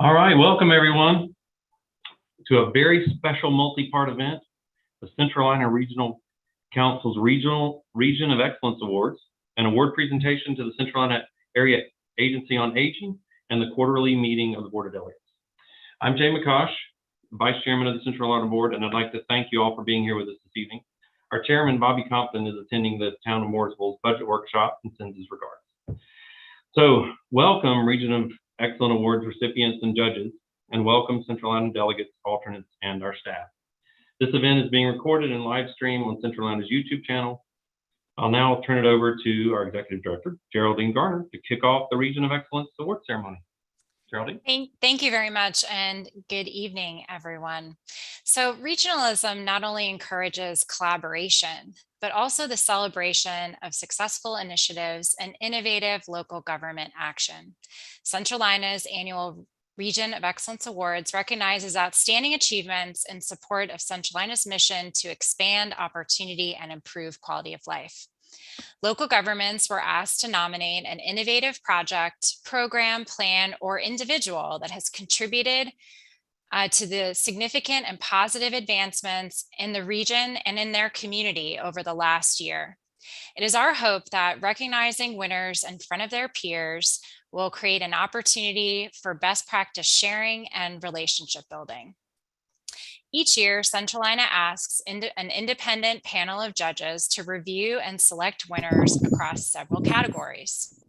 All right, welcome everyone to a very special multi-part event, the Centralina Regional Council's Region of Excellence Awards, an award presentation to the Centralina Area Agency on Aging, and the quarterly meeting of the Board of Delegates. I'm Jay McCosh, Vice Chairman of the Centralina Board, and I'd like to thank you all for being here with us this evening. Our Chairman, Bobby Compton, is attending the Town of Mooresville's budget workshop and sends his regards. So, welcome Region of Excellent Awards recipients and judges, and welcome Centralina delegates, alternates, and our staff. This event is being recorded and live streamed on Centralina's YouTube channel. I'll now turn it over to our Executive Director, Geraldine Garner, to kick off the Region of Excellence Award ceremony. Geraldine? Thank you very much, and good evening, everyone. So regionalism not only encourages collaboration, but also the celebration of successful initiatives and innovative local government action. Centralina's annual Region of Excellence Awards recognizes outstanding achievements in support of Centralina's mission to expand opportunity and improve quality of life. Local governments were asked to nominate an innovative project, program, plan, or individual that has contributed to the significant and positive advancements in the region and in their community over the last year. It is our hope that recognizing winners in front of their peers will create an opportunity for best practice sharing and relationship building. Each year, Centralina asks an independent panel of judges to review and select winners across several categories.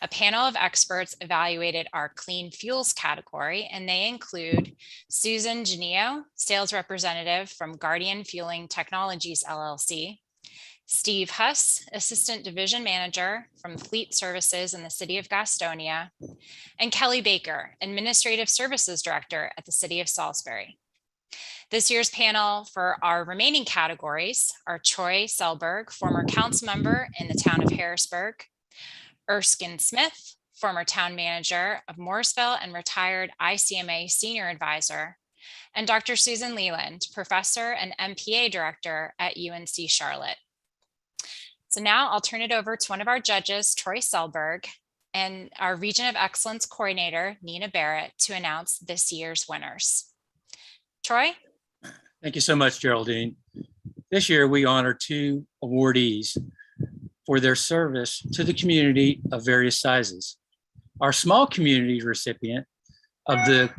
A panel of experts evaluated our clean fuels category, and they include Susan Genio, sales representative from Guardian Fueling Technologies, LLC, Steve Huss, assistant division manager from Fleet Services in the city of Gastonia, and Kelly Baker, administrative services director at the city of Salisbury. This year's panel for our remaining categories are Troy Selberg, former council member in the town of Harrisburg, Erskine Smith, former town manager of Mooresville and retired ICMA senior advisor, and Dr. Susan Leland, professor and MPA director at UNC Charlotte. So now I'll turn it over to one of our judges, Troy Selberg, and our Region of Excellence coordinator, Nina Barrett, to announce this year's winners. Troy? Thank you so much, Geraldine. This year, we honor two awardees for their service to the community of various sizes. Our small community recipient of the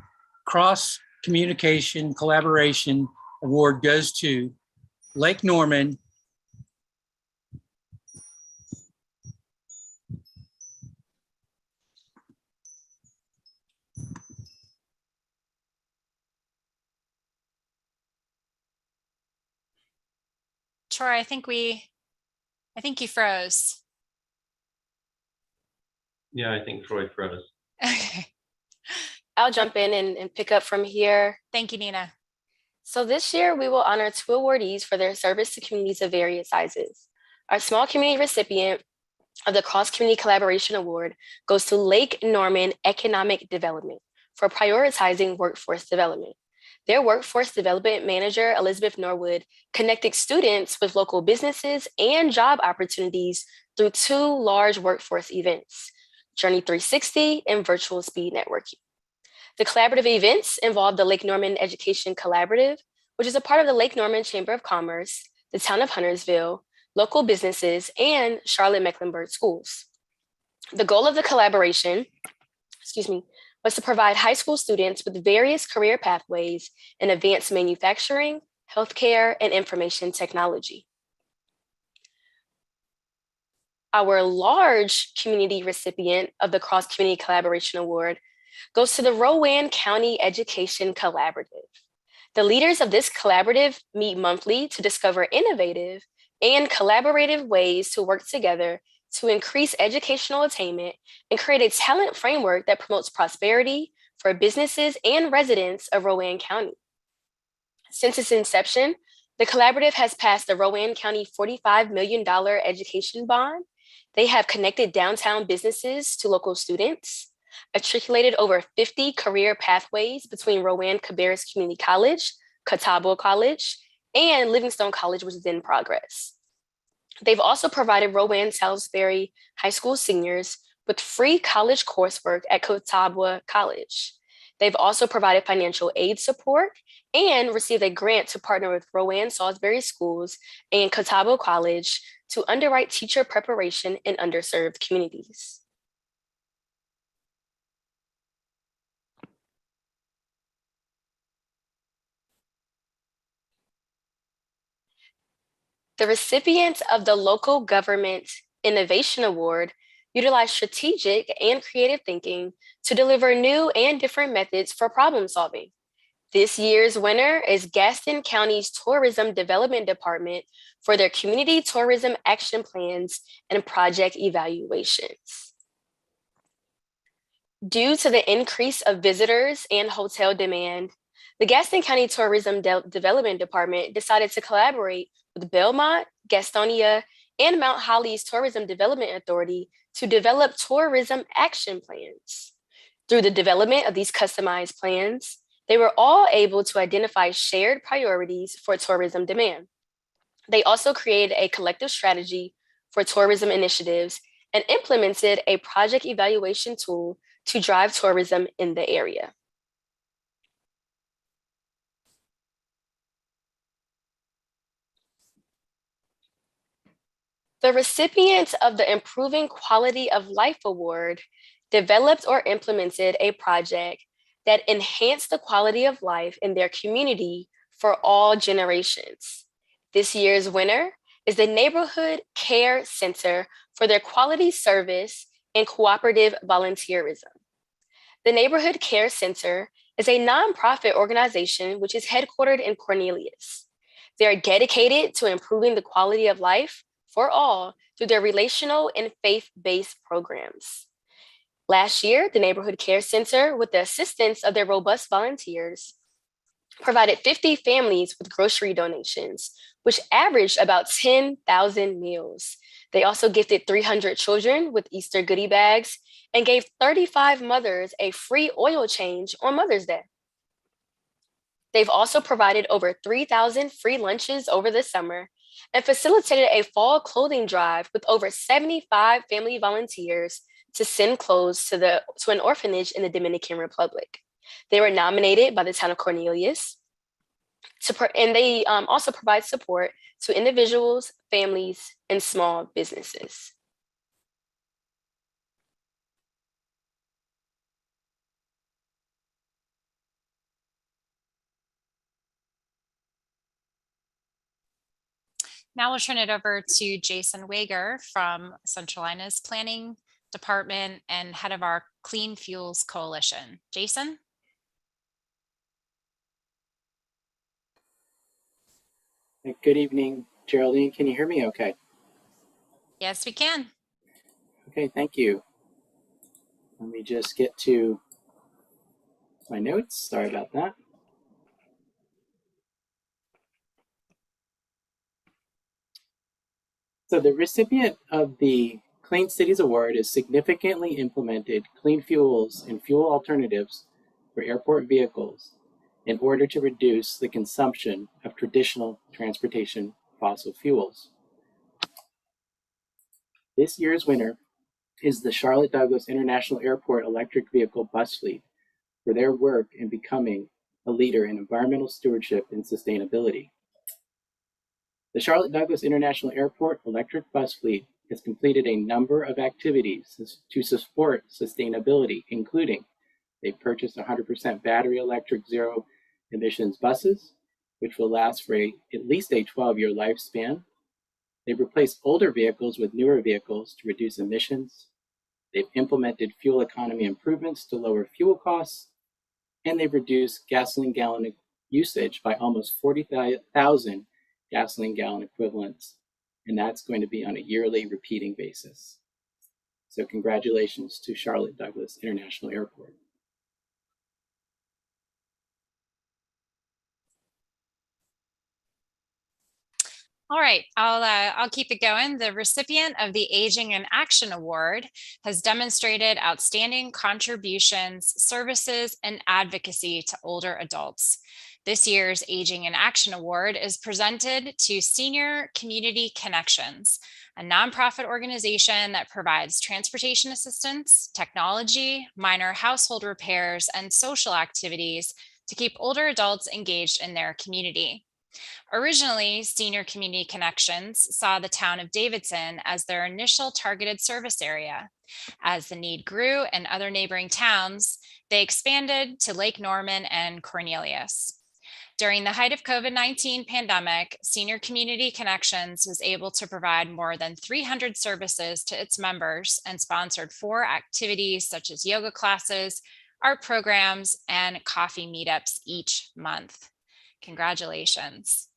Cross Communication Collaboration Award goes to Lake Norman Troy, I think you froze. Yeah, I think Troy froze. Okay. I'll jump in and pick up from here. Thank you, Nina. So this year, we will honor two awardees for their service to communities of various sizes. Our small community recipient of the Cross Community Collaboration Award goes to Lake Norman Economic Development for prioritizing workforce development. Their workforce development manager, Elizabeth Norwood, connected students with local businesses and job opportunities through two large workforce events, Journey 360 and Virtual Speed Networking. The collaborative events involved the Lake Norman Education Collaborative, which is a part of the Lake Norman Chamber of Commerce, the town of Huntersville, local businesses, and Charlotte-Mecklenburg schools. The goal of the collaboration, was to provide high school students with various career pathways in advanced manufacturing, healthcare, and information technology. Our large community recipient of the Cross Community Collaboration Award goes to the Rowan County Education Collaborative. The leaders of this collaborative meet monthly to discover innovative and collaborative ways to work together to increase educational attainment and create a talent framework that promotes prosperity for businesses and residents of Rowan County. Since its inception, the collaborative has passed the Rowan County $45 million education bond. They have connected downtown businesses to local students, articulated over 50 career pathways between Rowan Cabarrus Community College, Catawba College, and Livingstone College, which is in progress. They've also provided Rowan Salisbury High School seniors with free college coursework at Catawba College. They've also provided financial aid support and received a grant to partner with Rowan Salisbury Schools and Catawba College to underwrite teacher preparation in underserved communities. The recipients of the Local Government Innovation Award utilize strategic and creative thinking to deliver new and different methods for problem solving. This year's winner is Gaston County's Tourism Development Department for their community tourism action plans and project evaluations. Due to the increase of visitors and hotel demand, the Gaston County Tourism Development Department decided to collaborate with Belmont, Gastonia, and Mount Holly's Tourism Development Authority to develop tourism action plans. Through the development of these customized plans, they were all able to identify shared priorities for tourism demand. They also created a collective strategy for tourism initiatives and implemented a project evaluation tool to drive tourism in the area. The recipients of the Improving Quality of Life Award developed or implemented a project that enhanced the quality of life in their community for all generations. This year's winner is the Neighborhood Care Center for their quality service and cooperative volunteerism. The Neighborhood Care Center is a nonprofit organization which is headquartered in Cornelius. They are dedicated to improving the quality of life for all through their relational and faith-based programs. Last year, the Neighborhood Care Center, with the assistance of their robust volunteers, provided 50 families with grocery donations, which averaged about 10,000 meals. They also gifted 300 children with Easter goodie bags and gave 35 mothers a free oil change on Mother's Day. They've also provided over 3,000 free lunches over the summer and facilitated a fall clothing drive with over 75 family volunteers to send clothes to an orphanage in the Dominican Republic. They were nominated by the town of Cornelius, and they also provide support to individuals, families, and small businesses. Now we'll turn it over to Jason Wager from Centralina's Planning Department and head of our Clean Fuels Coalition. Jason? Good evening, Geraldine. Can you hear me okay? Yes, we can. Okay, thank you. Let me just get to my notes. Sorry about that. So the recipient of the Clean Cities Award is significantly implemented clean fuels and fuel alternatives for airport vehicles in order to reduce the consumption of traditional transportation fossil fuels. This year's winner is the Charlotte Douglas International Airport electric vehicle bus fleet for their work in becoming a leader in environmental stewardship and sustainability. The Charlotte Douglas International Airport electric bus fleet has completed a number of activities to support sustainability, including they've purchased 100% battery electric zero emissions buses, which will last for at least a 12-year lifespan. They've replaced older vehicles with newer vehicles to reduce emissions. They've implemented fuel economy improvements to lower fuel costs, and they've reduced gasoline gallon usage by almost 40,000 gasoline gallon equivalents, and that's going to be on a yearly repeating basis. So congratulations to Charlotte Douglas International Airport. All right, I'll keep it going. The recipient of the Aging in Action Award has demonstrated outstanding contributions, services, and advocacy to older adults. This year's Aging in Action Award is presented to Senior Community Connections, a nonprofit organization that provides transportation assistance, technology, minor household repairs, and social activities to keep older adults engaged in their community. Originally, Senior Community Connections saw the town of Davidson as their initial targeted service area. As the need grew in other neighboring towns, they expanded to Lake Norman and Cornelius. During the height of COVID-19 pandemic, Senior Community Connections was able to provide more than 300 services to its members and sponsored 4 activities such as yoga classes, art programs, and coffee meetups each month. Congratulations.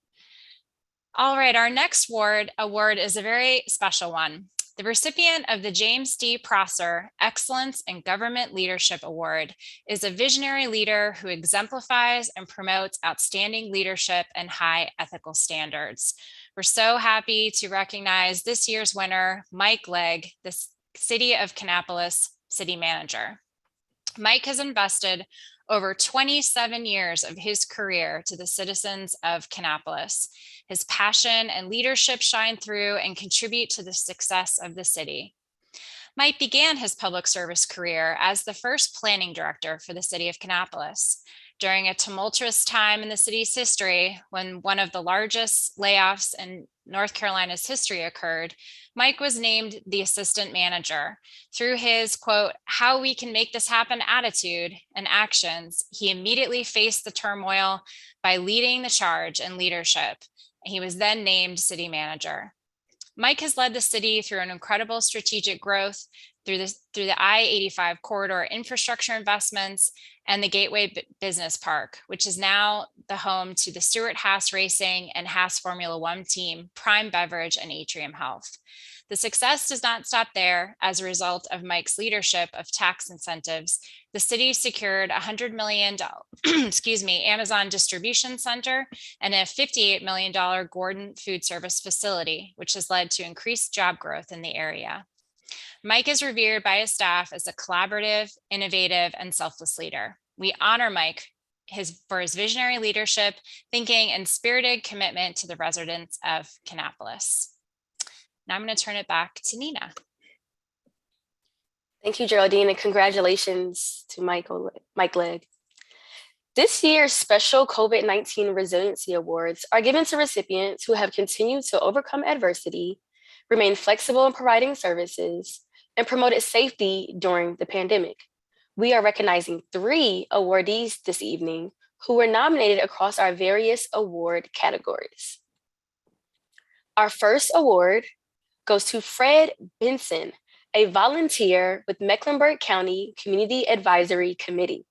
All right, our next award is a very special one. The recipient of the James D. Prosser Excellence in Government Leadership Award is a visionary leader who exemplifies and promotes outstanding leadership and high ethical standards. We're so happy to recognize this year's winner, Mike Legg, the City of Kannapolis City Manager. Mike has invested over 27 years of his career to the citizens of Kannapolis. His passion and leadership shine through and contribute to the success of the city. Mike began his public service career as the first planning director for the city of Kannapolis. During a tumultuous time in the city's history, when one of the largest layoffs in North Carolina's history occurred, Mike was named the assistant manager. Through his, quote, "how we can make this happen" attitude and actions, he immediately faced the turmoil by leading the charge and leadership. He was then named city manager. Mike has led the city through an incredible strategic growth through the I-85 corridor infrastructure investments and the Gateway Business Park, which is now the home to the Stewart Haas Racing and Haas Formula One team, Prime Beverage, and Atrium Health. The success does not stop there. As a result of Mike's leadership of tax incentives, the city secured $100 million Amazon distribution center and a $58 million Gordon food service facility, which has led to increased job growth in the area. Mike is revered by his staff as a collaborative, innovative, and selfless leader. We honor Mike for his visionary leadership, thinking, and spirited commitment to the residents of Kannapolis. Now I'm going to turn it back to Nina. Thank you, Geraldine, and congratulations to Mike Legg. This year's special COVID-19 Resiliency Awards are given to recipients who have continued to overcome adversity, remain flexible in providing services, and promoted safety during the pandemic. We are recognizing 3 awardees this evening who were nominated across our various award categories. Our first award goes to Fred Benson, a volunteer with Mecklenburg County Community Advisory Committee.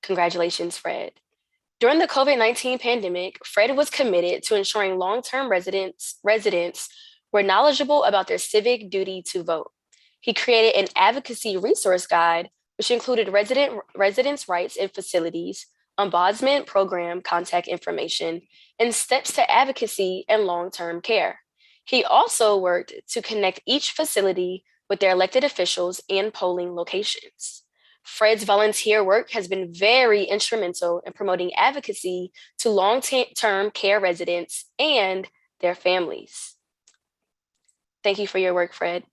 Congratulations, Fred. During the COVID-19 pandemic, Fred was committed to ensuring long-term residents were knowledgeable about their civic duty to vote. He created an advocacy resource guide, which included residents' rights and facilities, ombudsman program contact information, and steps to advocacy and long-term care. He also worked to connect each facility with their elected officials and polling locations. Fred's volunteer work has been very instrumental in promoting advocacy to long-term care residents and their families. Thank you for your work, Fred.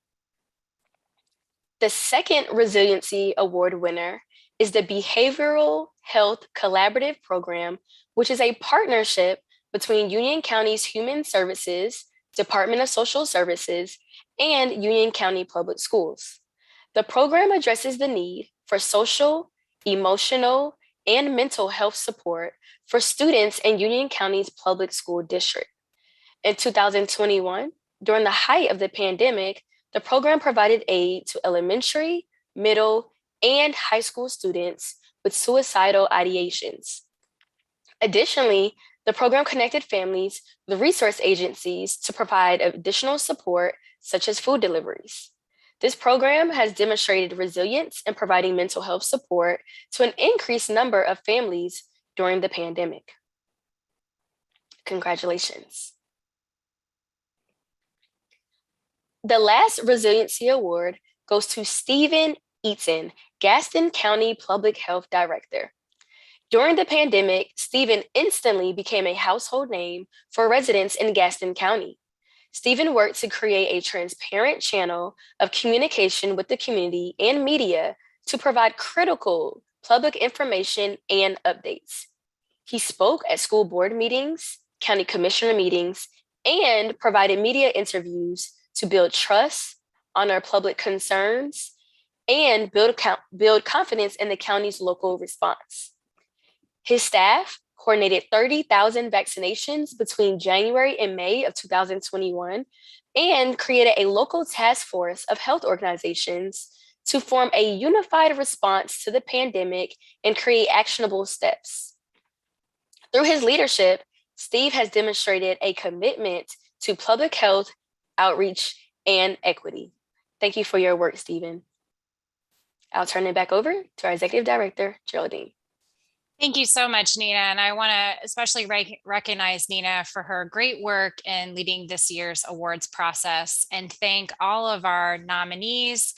The second Resiliency Award winner is the Behavioral Health Collaborative Program, which is a partnership between Union County's Human Services, Department of Social Services, and Union County Public Schools. The program addresses the need for social, emotional, and mental health support for students in Union County's public school district. In 2021, during the height of the pandemic, the program provided aid to elementary, middle, and high school students with suicidal ideations. Additionally, the program connected families with resource agencies to provide additional support, such as food deliveries. This program has demonstrated resilience in providing mental health support to an increased number of families during the pandemic. Congratulations. The last Resiliency Award goes to Stephen Eaton, Gaston County Public Health Director. During the pandemic, Stephen instantly became a household name for residents in Gaston County. Stephen worked to create a transparent channel of communication with the community and media to provide critical public information and updates. He spoke at school board meetings, county commissioner meetings, and provided media interviews to build trust, honor public concerns, and build confidence in the county's local response. His staff coordinated 30,000 vaccinations between January and May of 2021 and created a local task force of health organizations to form a unified response to the pandemic and create actionable steps. Through his leadership, Steve has demonstrated a commitment to public health, outreach, and equity. Thank you for your work, Stephen. I'll turn it back over to our Executive Director, Geraldine. Thank you so much, Nina. And I want to especially recognize Nina for her great work in leading this year's awards process, and thank all of our nominees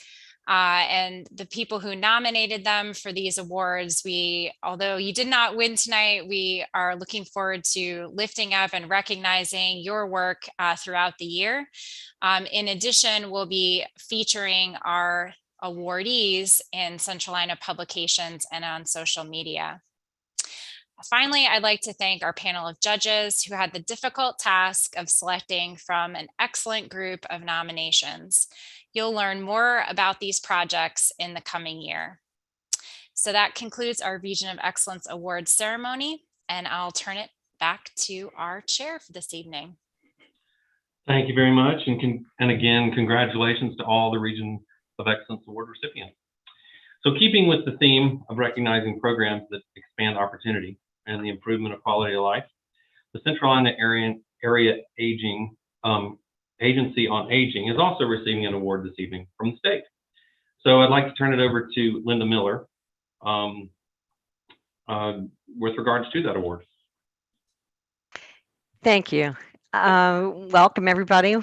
and the people who nominated them for these awards. Although you did not win tonight, we are looking forward to lifting up and recognizing your work throughout the year. In addition, we'll be featuring our awardees in Centralina publications and on social media. Finally, I'd like to thank our panel of judges who had the difficult task of selecting from an excellent group of nominations. You'll learn more about these projects in the coming year. So that concludes our Region of Excellence Awards ceremony, and I'll turn it back to our chair for this evening. Thank you very much. And again, congratulations to all the Region of Excellence Award recipients. So keeping with the theme of recognizing programs that expand opportunity and the improvement of quality of life, the Centralina Area Aging Agency on Aging is also receiving an award this evening from the state. So I'd like to turn it over to Linda Miller with regards to that award. Thank you. Welcome, everybody.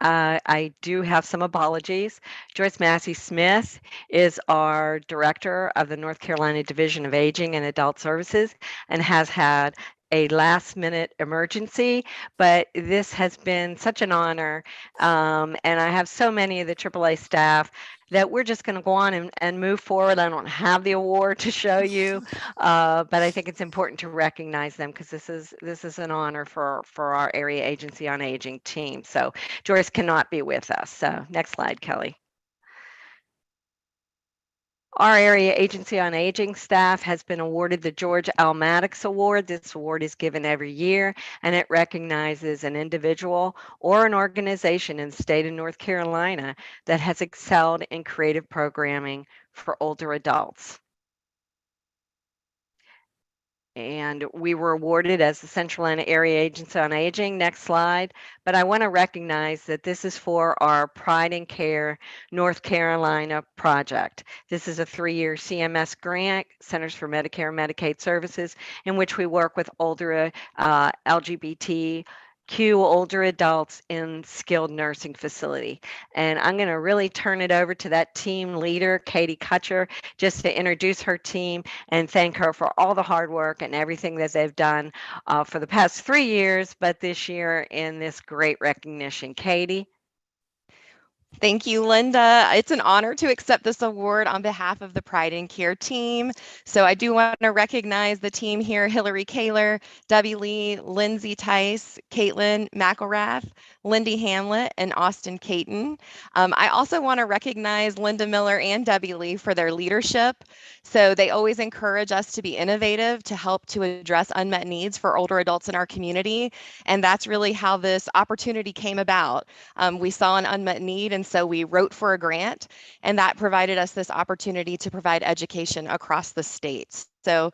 I do have some apologies. Joyce Massey Smith is our director of the North Carolina Division of Aging and Adult Services and has had a last-minute emergency, but this has been such an honor. And I have so many of the AAA staff that we're just going to go on and move forward. I don't have the award to show you, but I think it's important to recognize them because this is an honor for our Area Agency on Aging team. So Joyce cannot be with us. So next slide, Kelly. Our Area Agency on Aging staff has been awarded the George L. Maddox Award. This award is given every year, and it recognizes an individual or an organization in the state of North Carolina that has excelled in creative programming for older adults. And we were awarded as the Centralina Area Agency on Aging. Next slide. But I want to recognize that this is for our Pride and Care North Carolina project. This is a 3-year CMS grant, Centers for Medicare and Medicaid Services, in which we work with older LGBTQ older adults in skilled nursing facility. And I'm going to really turn it over to that team leader, Katie Kutcher, just to introduce her team and thank her for all the hard work and everything that they've done for the past 3 years, but this year in this great recognition. Katie. Thank you, Linda. It's an honor to accept this award on behalf of the Pride and Care team. So I do want to recognize the team here: Hillary Kaler, Debbie Lee, Lindsay Tice, Caitlin McElrath, Lindy Hamlet, and Austin Caton. I also want to recognize Linda Miller and Debbie Lee for their leadership. So they always encourage us to be innovative to help to address unmet needs for older adults in our community. And that's really how this opportunity came about. We saw an unmet need, and so we wrote for a grant, and that provided us this opportunity to provide education across the states. So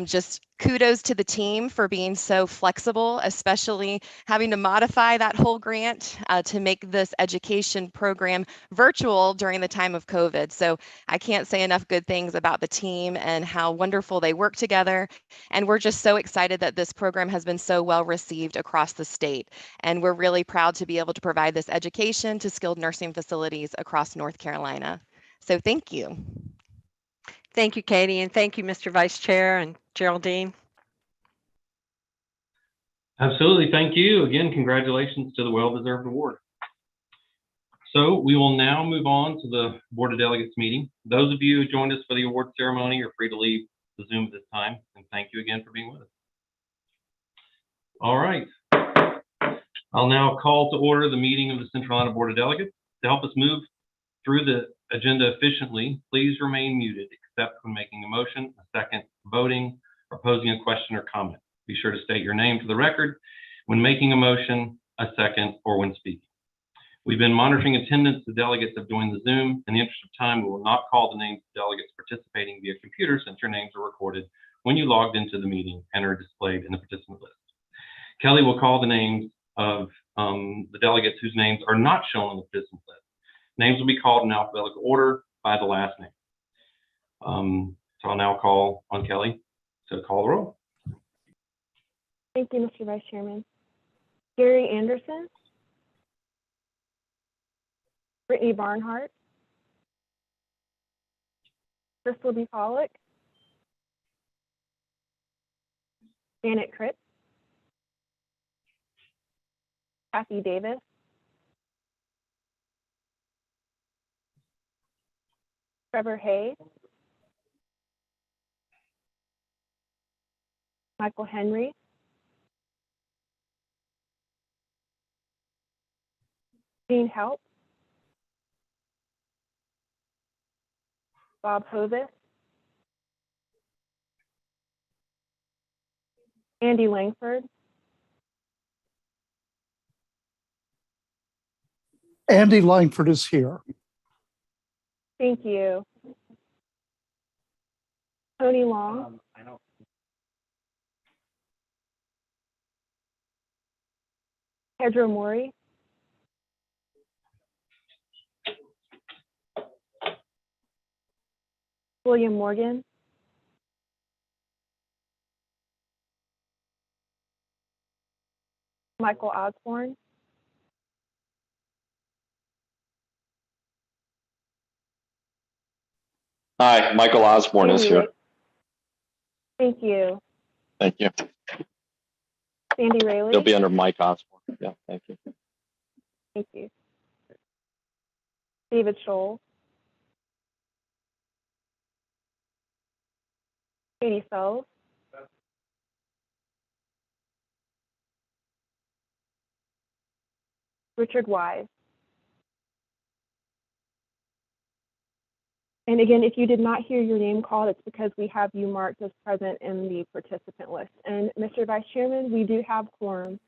just kudos to the team for being so flexible, especially having to modify that whole grant to make this education program virtual during the time of COVID. So I can't say enough good things about the team and how wonderful they work together. And we're just so excited that this program has been so well received across the state. And we're really proud to be able to provide this education to skilled nursing facilities across North Carolina. So thank you. Thank you, Katie, and thank you, Mr. Vice Chair and Geraldine. Absolutely. Thank you. Again, congratulations to the well-deserved award. So we will now move on to the Board of Delegates meeting. Those of you who joined us for the award ceremony are free to leave the Zoom at this time. And thank you again for being with us. All right. I'll now call to order the meeting of the Centralina Board of Delegates. To help us move through the agenda efficiently, please remain muted except when making a motion, a second, voting, or posing a question or comment. Be sure to state your name for the record when making a motion, a second, or when speaking. We've been monitoring attendance. The delegates have joined the Zoom. In the interest of time, we will not call the names of delegates participating via computer since your names are recorded when you logged into the meeting and are displayed in the participant list. Kelly will call the names of the delegates whose names are not shown on the participant list. Names will be called in alphabetical order by the last name. So I'll now call on Kelly to call the roll. Thank you, Mr. Vice Chairman. Gary Anderson, Brittany Barnhart, Crystal B. Pollock, Janet Critz, Kathy Davis, Trevor Hayes, Michael Henry, Jean Help, Bob Hovis, Andy Langford, Andy Langford is here. thank you. Tony Long, Pedro Mori, William Morgan, Michael Osborne, Hi, Michael Osborne is here. Thank you. Thank you. Sandy Rayleigh. He'll be under Mike Osborne. Yeah, thank you. Thank you. David Scholl, Katie Sells, Richard Wise. And again, if you did not hear your name called, it's because we have you marked as present in the participant list. And Mr. Vice Chairman, we do have quorum.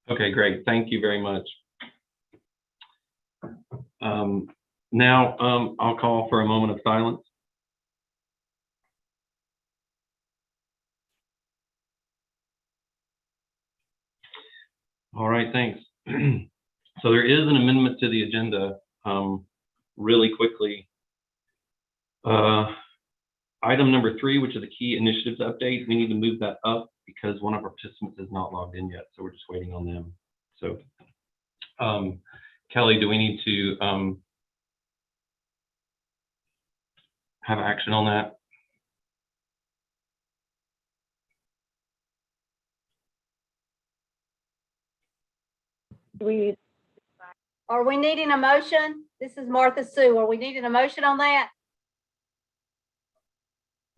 Okay, great. Thank you very much. Now I'll call for a moment of silence. All right, thanks. So there is an amendment to the agenda really quickly. Item number 3, which is the key initiatives update, we need to move that up because one of our participants is not logged in yet, so we're just waiting on them. So Kelly, do we need to have action on that? Are we needing a motion? This is Martha Sue. Are we needing a motion on that?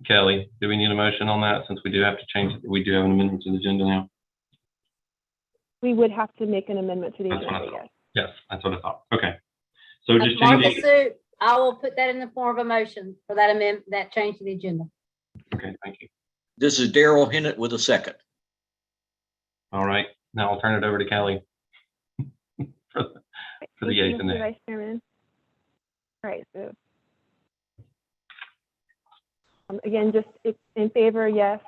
Kelly, do we need a motion on that since we do have to change it? We do have an amendment to the agenda now. We would have to make an amendment to the That's what I agenda, thought. yes. Yes, that's what I thought. Okay. So That's just Martha changing. Sue. I will put that in the form of a motion for that amendment, that change to the agenda. Okay, thank you. This is Daryl Hennett with a second. All right, now I'll turn it over to Kelly for the yeas and Mr. nays. Vice Chairman. All right, so Again, just in favor, yes.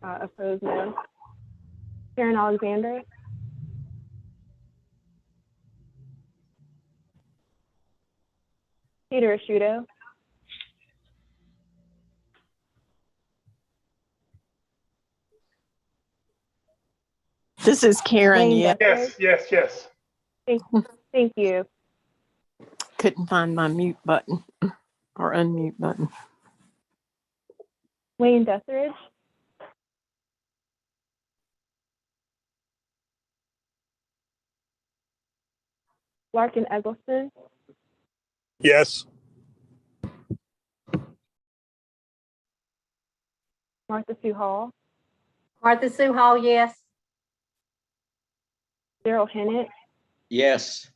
Opposed, no. Karen Alexander. Peter Asciuto. This is Karen. Wayne Yeah, Dethridge. Yes. Thank you. couldn't find my mute button or unmute button. Wayne Dethridge. Larkin Eggleston. Yes. Martha Sue Hall. Martha Sue Hall, yes. Daryl Hennett. Yes.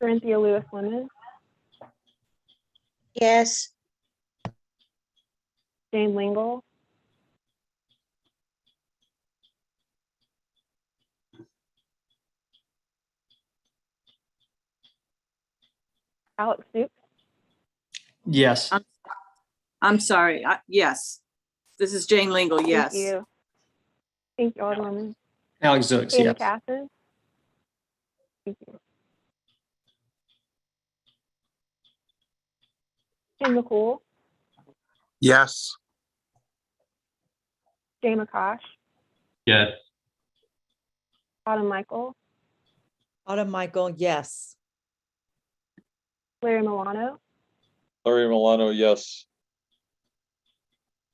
Corinthia Lewis Lemon. Yes. Jane Lingle. Alex Stoops. Yes. I'm sorry. Yes. This is Jane Lingle. Yes. Thank you. Thank you, Alderwoman. Alex Zooks, Kay yes. McCaffin. Thank you. Tim McCool. Yes. Jay McCosh. Yes. Autumn Michael. Autumn Michael, yes. Larry Milano. Larry Milano, yes.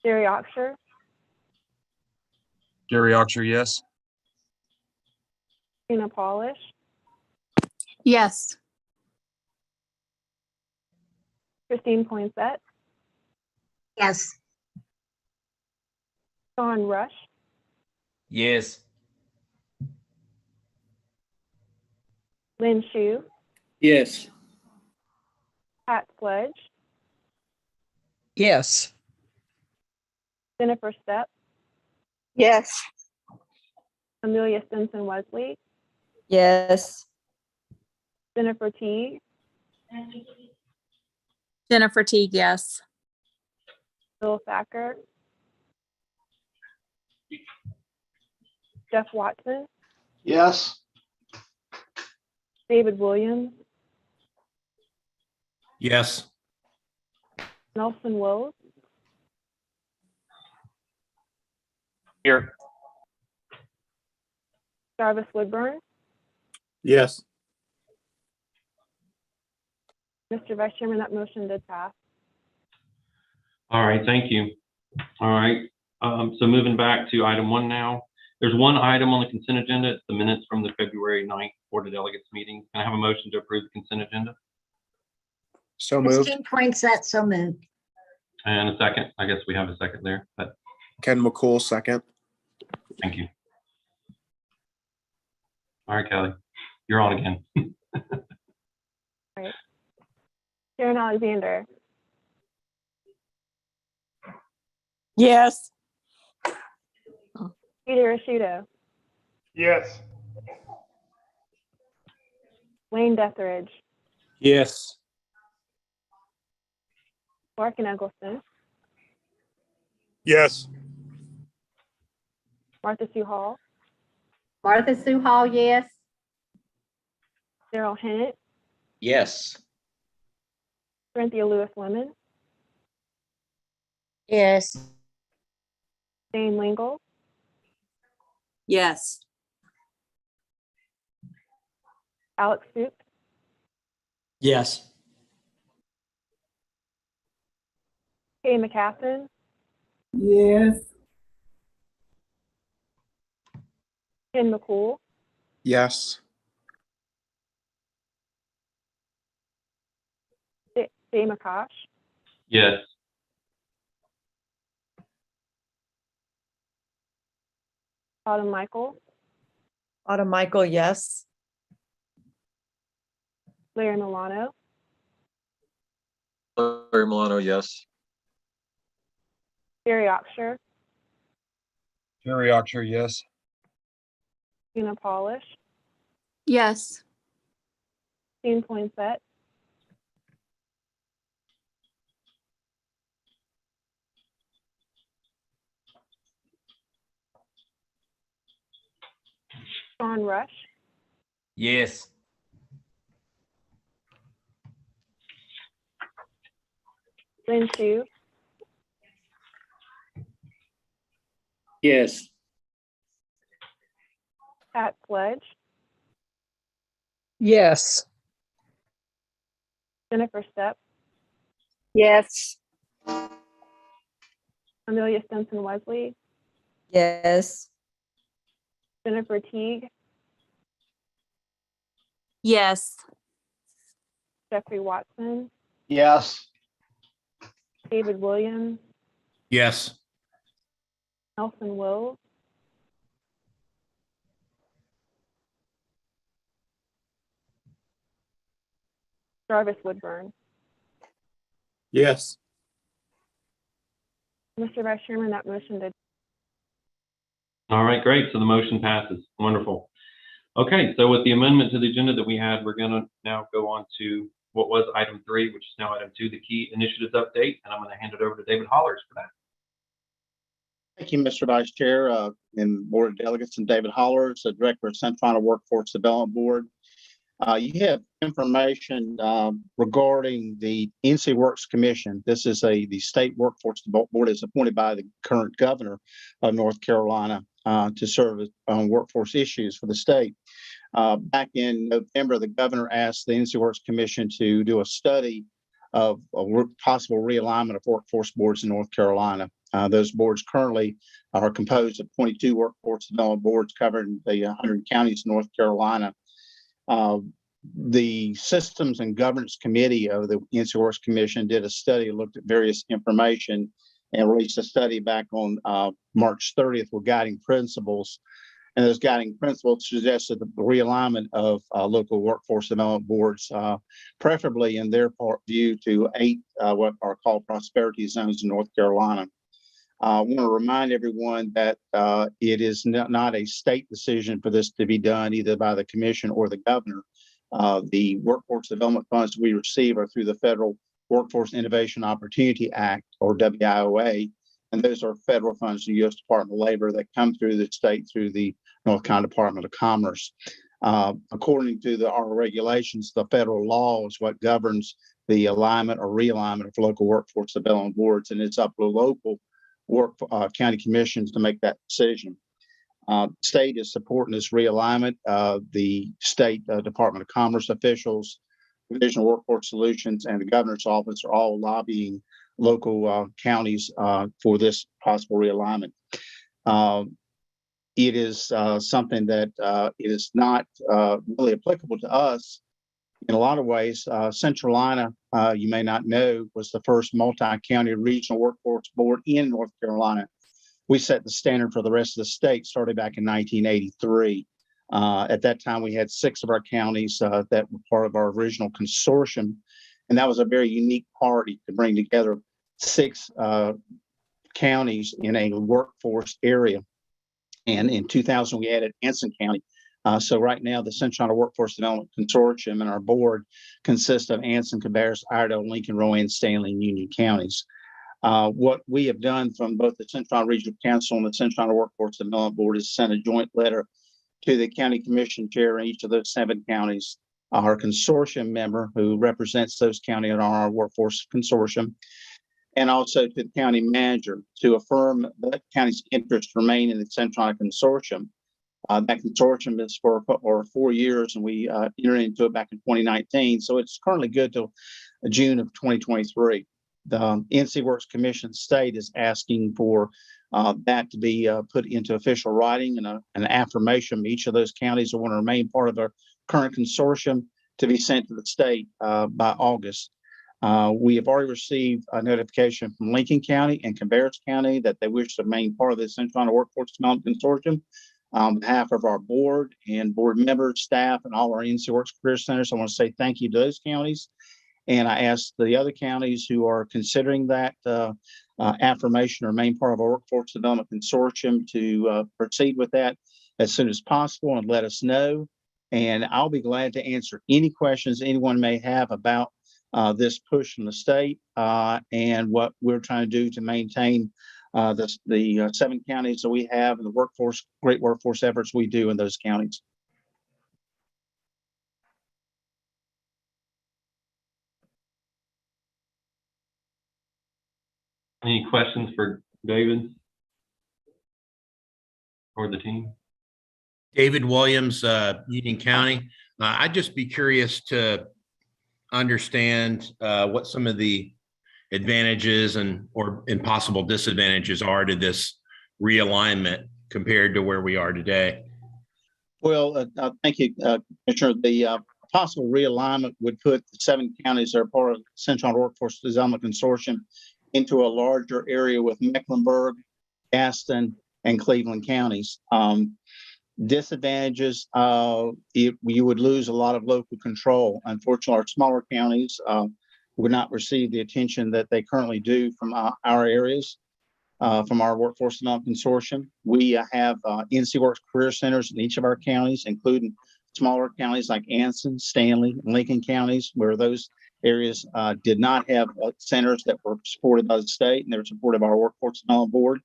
Jerry Oxshire. Gary Oxer, yes. Tina Polish. Yes. Christine Poinsett. Yes. Sean Rush. Yes. Lynn Shue. Yes. Pat Sledge. Yes. Jennifer Stepp. Yes. Amelia Stinson Wesley. Yes. Jennifer Teague. Jennifer Teague, yes. Bill Thacker. Jeff Watson. Yes. David Williams. Yes. Nelson Wills. Here. Jarvis Woodburn. Yes. Mr. Vice Chairman, that motion did pass. All right, thank you. All right, so moving back to item 1 now. There's one item on the consent agenda. It's the minutes from the February 9th Board of Delegates meeting. Can I have a motion to approve the consent agenda? So moved. Christine Poinsett, so moved. And a second. I guess we have a second there, but Ken McCool, second. thank you. All right, Kelly, you're on again. All right. Karen Alexander. Yes. Peter Asciuto. Yes. Wayne Dethridge. Yes. Larkin Eggleston. Yes. Martha Sue Hall. Martha Sue Hall, yes. Daryl Hennett. Yes. Corinthia Lewis Lemon. Yes. Jane Lingle. Yes. Alex Stoops. Yes. Kay McCaffin. Yes. Ken McCool. Yes. Jay McCosh. Yes. Autumn Michael. Autumn Michael, yes. Larry Milano. Larry Milano, yes. Jerry Oxshire. Gary Oxer, yes. Tina Polish. Yes. Christine Poinsett. John Rush, Yes. Lynn Shu, Yes. Pat Sledge, Yes. Jennifer Stepp, Yes. Amelia Stinson Wesley, Yes. Jennifer Teague, Yes. Jeffrey Watson, Yes. David Williams, Yes. Nelson Wills, Jarvis Woodburn. Yes. Mr. Vice Chairman, that motion did. All right, great. So the motion passes. Wonderful. Okay, so with the amendment to the agenda that we had, we're going to now go on to what was item 3, which is now item 2, the key initiatives update. And I'm going to hand it over to David Hollers for that. Thank you, Mr. Vice Chair and Board of Delegates, and David Hollers, the Director of Centralina Workforce Development Board. You have information regarding the NC Works Commission. This is the state workforce board is appointed by the current governor of North Carolina to serve on workforce issues for the state. Back in November, the governor asked the NC Works Commission to do a study of a possible realignment of workforce boards in North Carolina. Those boards currently are composed of 22 workforce development boards covering the 100 counties in North Carolina. The Systems and Governance Committee of the NC Works Commission did a study, looked at various information, and released a study back on March 30th with guiding principles. And those guiding principles suggested the realignment of local workforce development boards, preferably in their view to 8 what are called prosperity zones in North Carolina. I want to remind everyone that it is not a state decision for this to be done either by the commission or the governor. The workforce development funds we receive are through the Federal Workforce Innovation Opportunity Act, or WIOA, and those are federal funds, the U.S. Department of Labor, that come through the state through the North Carolina Department of Commerce. According to our regulations, the federal law is what governs the alignment or realignment of local workforce development boards, and it's up to local county commissions to make that decision. State is supporting this realignment. The state Department of Commerce officials, Division of Workforce Solutions, and the governor's office are all lobbying local counties for this possible realignment. It is something that it is not really applicable to us in a lot of ways. Centralina, you may not know, was the first multi-county regional workforce board in North Carolina. We set the standard for the rest of the state, started back in 1983. At that time, we had 6 of our counties that were part of our original consortium, and that was a very unique party to bring together 6 counties in a workforce area. And in 2000, we added Anson County. So right now, the Centralina Workforce Development Consortium and our board consists of Anson, Cabarrus, Iredell, Lincoln, Rowan, Stanley, and Union counties. What we have done from both the Centralina Regional Council and the Centralina Workforce Development Board is send a joint letter to the county commission chair in each of those 7 counties, our consortium member who represents those counties on our workforce consortium, and also to the county manager to affirm that county's interests remain in the Centralina consortium. That consortium is for 4 years, and we entered into it back in 2019. So it's currently good till June of 2023. The NC Works Commission state is asking for that to be put into official writing and an affirmation of each of those counties that want to remain part of the current consortium to be sent to the state by August. We have already received a notification from Lincoln County and Cabarrus County that they wish to remain part of the Centralina Workforce Development Consortium. On behalf of our board and board members, staff, and all our NC Works Career Centers, I want to say thank you to those counties. And I ask the other counties who are considering that affirmation to remain part of our Workforce Development Consortium to proceed with that as soon as possible and let us know. And I'll be glad to answer any questions anyone may have about this push from the state and what we're trying to do to maintain the 7 counties that we have and the great workforce efforts we do in those counties. Any questions for David or the team? David Williams, Union County. I'd just be curious to understand what some of the advantages and possible disadvantages are to this realignment compared to where we are today. Well, thank you, Commissioner. The possible realignment would put the 7 counties that are part of the Centralina Workforce Development Consortium into a larger area with Mecklenburg, Gaston, and Cleveland counties. Disadvantages, you would lose a lot of local control. Unfortunately, our smaller counties would not receive the attention that they currently do from our areas, from our Workforce Development Consortium. We have NC Works Career Centers in each of our counties, including smaller counties like Anson, Stanley, and Lincoln counties, where those areas did not have centers that were supported by the state, and they were supported by our Workforce Development Board.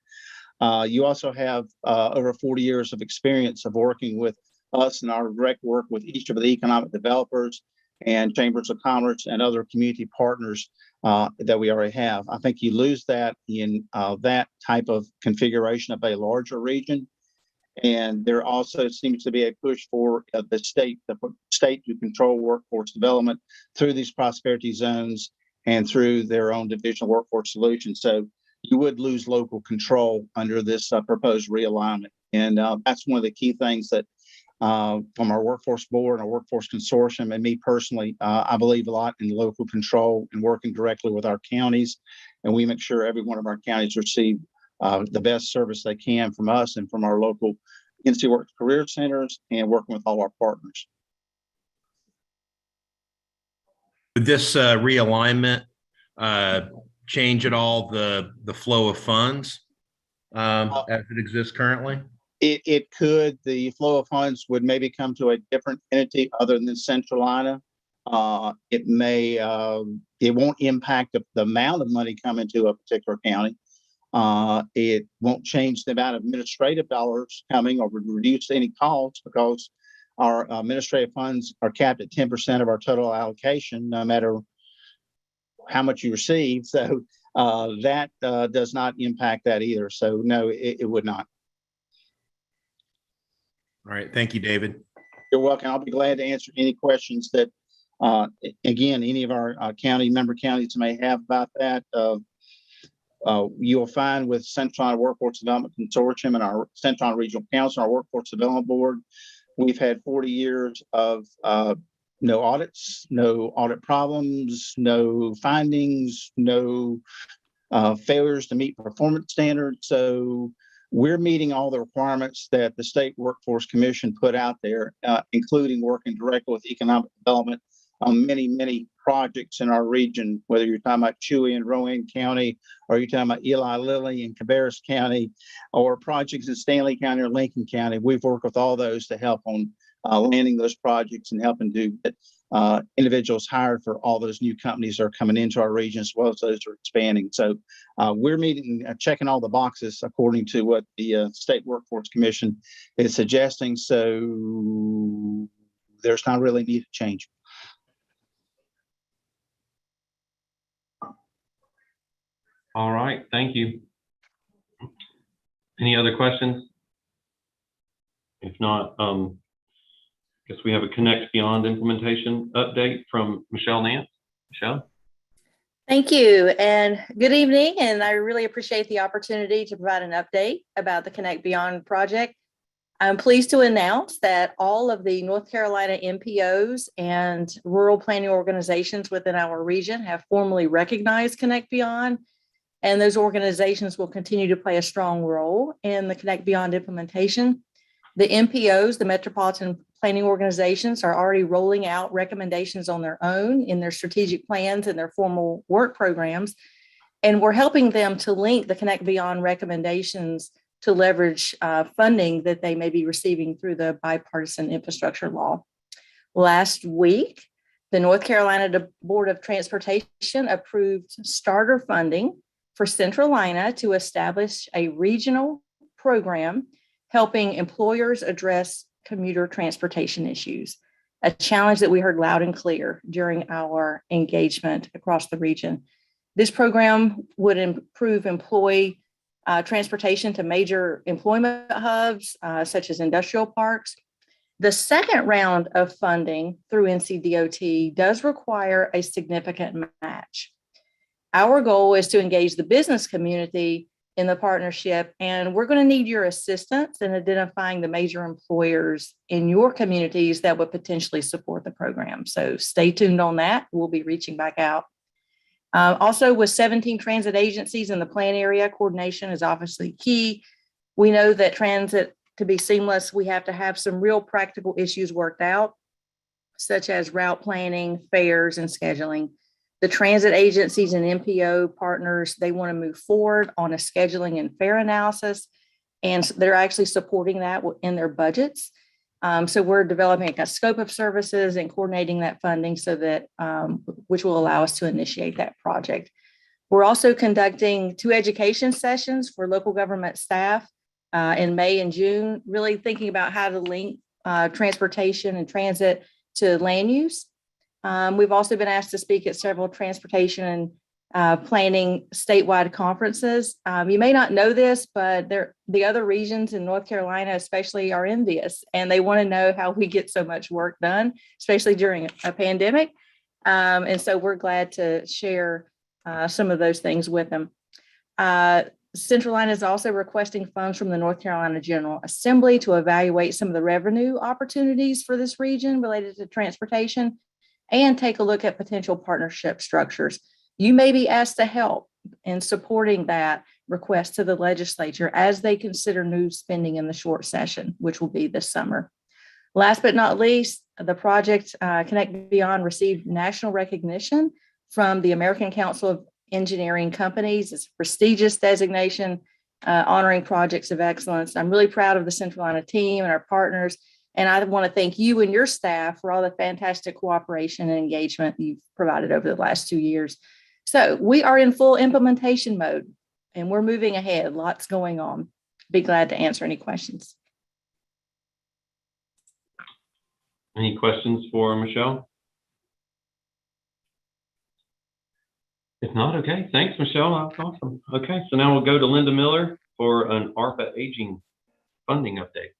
You also have over 40 years of experience of working with us and our direct work with each of the economic developers and chambers of commerce and other community partners that we already have. I think you lose that in that type of configuration of a larger region. And there also seems to be a push for the state to control workforce development through these prosperity zones and through their own division of workforce solutions. So you would lose local control under this proposed realignment. And that's one of the key things that from our workforce board and our workforce consortium and me personally, I believe a lot in local control and working directly with our counties. And we make sure every one of our counties receive the best service they can from us and from our local NC Works Career Centers and working with all our partners. Would this realignment change at all the flow of funds as it exists currently? It could. The flow of funds would maybe come to a different entity other than Centralina. It may, it won't impact the amount of money coming to a particular county. It won't change the amount of administrative dollars coming or reduce any costs because our administrative funds are capped at 10% of our total allocation, no matter how much you receive. So that does not impact that either. So no, it would not. All right. Thank you, David. You're welcome. I'll be glad to answer any questions that, again, any of our member counties may have about that. You'll find with Centralina Workforce Development Consortium and our Centralina Regional Council, our Workforce Development Board, we've had 40 years of no audits, no audit problems, no findings, no failures to meet performance standards. So we're meeting all the requirements that the State Workforce Commission put out there, including working directly with economic development on many, many projects in our region, whether you're talking about Chewy and Rowan County, or you're talking about Eli Lilly and Cabarrus County, or projects in Stanley County or Lincoln County. We've worked with all those to help on landing those projects and helping to get individuals hired for all those new companies that are coming into our region, as well as those that are expanding. So we're meeting, checking all the boxes according to what the State Workforce Commission is suggesting. So there's not really need to change. All right, thank you. Any other questions? If not, guess we have a Connect Beyond implementation update from Michelle Nance. Michelle? Thank you and good evening. And I really appreciate the opportunity to provide an update about the Connect Beyond project. I'm pleased to announce that all of the North Carolina MPOs and rural planning organizations within our region have formally recognized Connect Beyond. And those organizations will continue to play a strong role in the Connect Beyond implementation. The MPOs, the Metropolitan Planning Organizations, are already rolling out recommendations on their own in their strategic plans and their formal work programs. And we're helping them to link the Connect Beyond recommendations to leverage funding that they may be receiving through the bipartisan infrastructure law. Last week, the North Carolina Board of Transportation approved starter funding for Centralina to establish a regional program helping employers address commuter transportation issues, a challenge that we heard loud and clear during our engagement across the region. This program would improve employee transportation to major employment hubs, such as industrial parks. The second round of funding through NCDOT does require a significant match. Our goal is to engage the business community in the partnership, and we're going to need your assistance in identifying the major employers in your communities that would potentially support the program. So stay tuned on that. We'll be reaching back out. Also, with 17 transit agencies in the plan area, coordination is obviously key. We know that transit, to be seamless, we have to have some real practical issues worked out, such as route planning, fares, and scheduling. The transit agencies and MPO partners, they want to move forward on a scheduling and fare analysis, and they're actually supporting that in their budgets. So we're developing a scope of services and coordinating that funding so that, which will allow us to initiate that project. We're also conducting 2 education sessions for local government staff in May and June, really thinking about how to link transportation and transit to land use. We've also been asked to speak at several transportation and planning statewide conferences. You may not know this, but the other regions in North Carolina especially are envious, and they want to know how we get so much work done, especially during a pandemic. And so we're glad to share some of those things with them. Centralina is also requesting funds from the North Carolina General Assembly to evaluate some of the revenue opportunities for this region related to transportation and take a look at potential partnership structures. You may be asked to help in supporting that request to the legislature as they consider new spending in the short session, which will be this summer. Last but not least, the project Connect Beyond received national recognition from the American Council of Engineering Companies. It's a prestigious designation honoring projects of excellence. I'm really proud of the Centralina team and our partners. And I want to thank you and your staff for all the fantastic cooperation and engagement you've provided over the last 2 years. So we are in full implementation mode and we're moving ahead. Lots going on. Be glad to answer any questions. Any questions for Michelle? If not, okay. Thanks, Michelle. That's awesome. Okay, so now we'll go to Linda Miller for an ARPA aging funding update.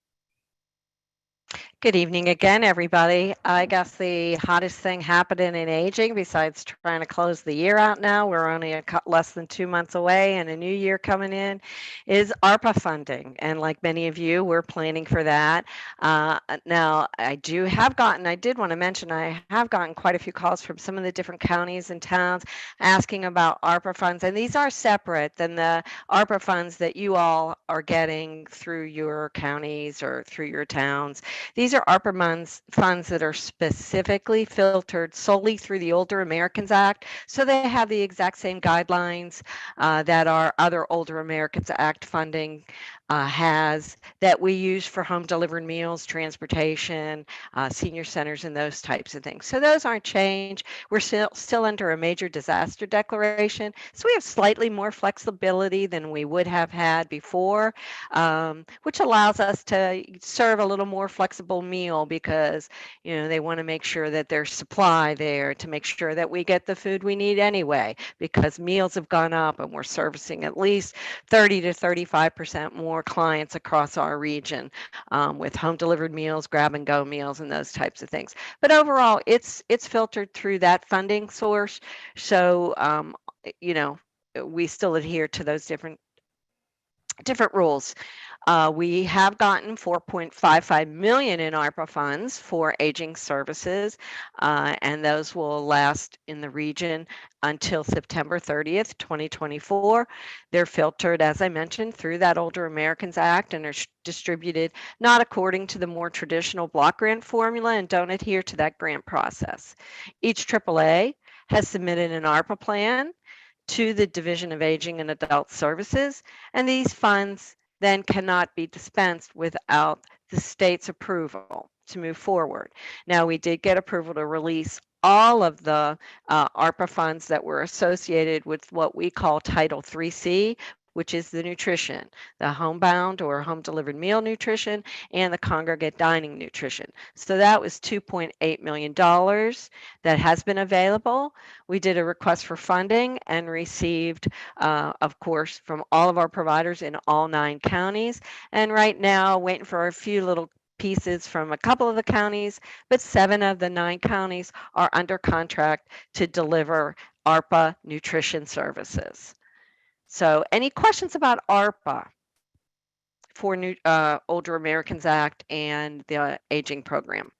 Good evening again, everybody. I guess the hottest thing happening in aging, besides trying to close the year out now, we're only less than 2 months away and a new year coming in, is ARPA funding. And like many of you, we're planning for that. Now, I did want to mention, I have gotten quite a few calls from some of the different counties and towns asking about ARPA funds. And these are separate than the ARPA funds that you all are getting through your counties or through your towns. These are ARPA funds that are specifically filtered solely through the Older Americans Act. So they have the exact same guidelines that our other Older Americans Act funding has, that we use for home delivered meals, transportation, senior centers, and those types of things. So those aren't changed. We're still under a major disaster declaration. So we have slightly more flexibility than we would have had before, which allows us to serve a little more flexible meal because, you know, they want to make sure that there's supply there to make sure that we get the food we need anyway, because meals have gone up and we're servicing at least 30 to 35% more clients across our region with home delivered meals, grab and go meals, and those types of things. But overall, it's filtered through that funding source. So, you know, we still adhere to those different rules. We have gotten $4.55 million in ARPA funds for aging services, and those will last in the region until September 30th, 2024. They're filtered, as I mentioned, through that Older Americans Act and are distributed not according to the more traditional block grant formula and don't adhere to that grant process. Each AAA has submitted an ARPA plan to the Division of Aging and Adult Services, and these funds then cannot be dispensed without the state's approval to move forward. Now, we did get approval to release all of the ARPA funds that were associated with what we call Title 3C, which is the nutrition, the homebound or home delivered meal nutrition, and the congregate dining nutrition. So that was $2.8 million that has been available. We did a request for funding and received, of course, from all of our providers in all 9 counties. And right now, waiting for a few little pieces from a couple of the counties, but 7 of the 9 counties are under contract to deliver ARPA nutrition services. So any questions about ARPA for Older Americans Act and the aging program?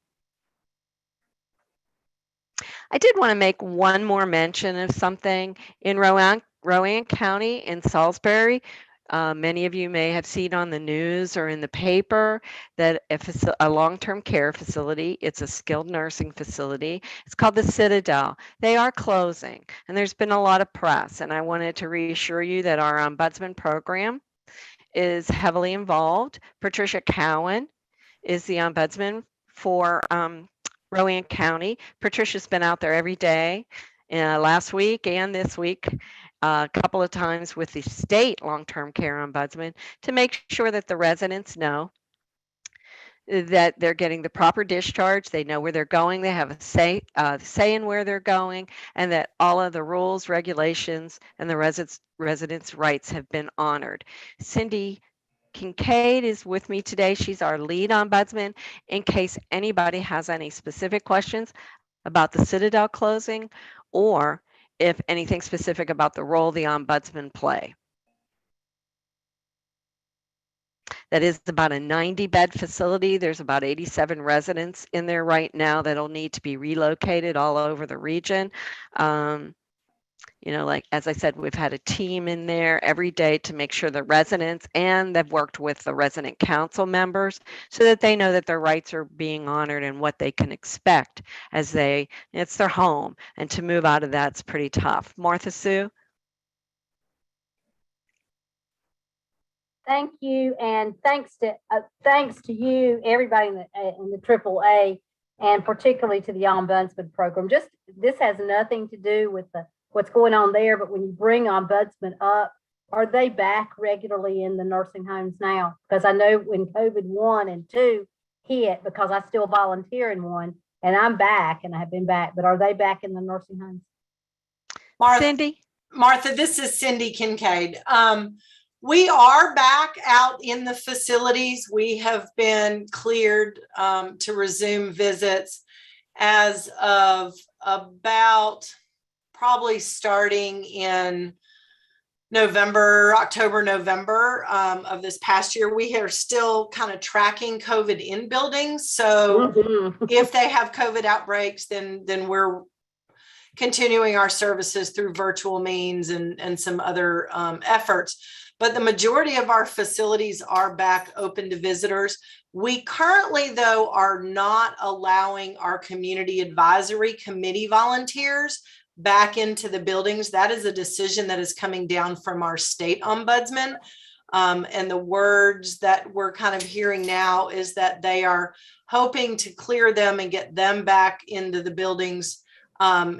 I did want to make one more mention of something in Rowan County in Salisbury. Many of you may have seen on the news or in the paper that a long-term care facility, it's a skilled nursing facility, it's called the Citadel. They are closing, and there's been a lot of press, and I wanted to reassure you that our ombudsman program is heavily involved. Patricia Cowan is the ombudsman for Rowan County. Patricia's been out there every day last week and this week, a couple of times with the state long-term care ombudsman to make sure that the residents know that they're getting the proper discharge, they know where they're going, they have a say in where they're going, and that all of the rules, regulations, and the residents' rights have been honored. Cindy Kincaid is with me today. She's our lead ombudsman in case anybody has any specific questions about the Citadel closing or if anything specific about the role the ombudsman play. That is about a 90-bed facility. There's about 87 residents in there right now that'll need to be relocated all over the region. You know, like, as I said, we've had a team in there every day to make sure the residents, and they've worked with the resident council members so that they know that their rights are being honored and what they can expect as it's their home. And to move out of that's pretty tough. Martha Sue? Thank you, and thanks to you, everybody in the AAA, and particularly to the Ombudsman program. This has nothing to do with what's going on there, but when you bring Ombudsman up, are they back regularly in the nursing homes now? Because I know when COVID 1 and 2 hit, because I still volunteer in one, and I'm back, and I have been back, but are they back in the nursing homes? Cindy? Martha, this is Cindy Kincaid. We are back out in the facilities. We have been cleared to resume visits as of about probably starting in October, November of this past year. We are still kind of tracking COVID in buildings. So if they have COVID outbreaks, then we're continuing our services through virtual means and some other efforts. But the majority of our facilities are back open to visitors. We currently, though, are not allowing our community advisory committee volunteers back into the buildings. That is a decision that is coming down from our state ombudsman. And the words that we're kind of hearing now is that they are hoping to clear them and get them back into the buildings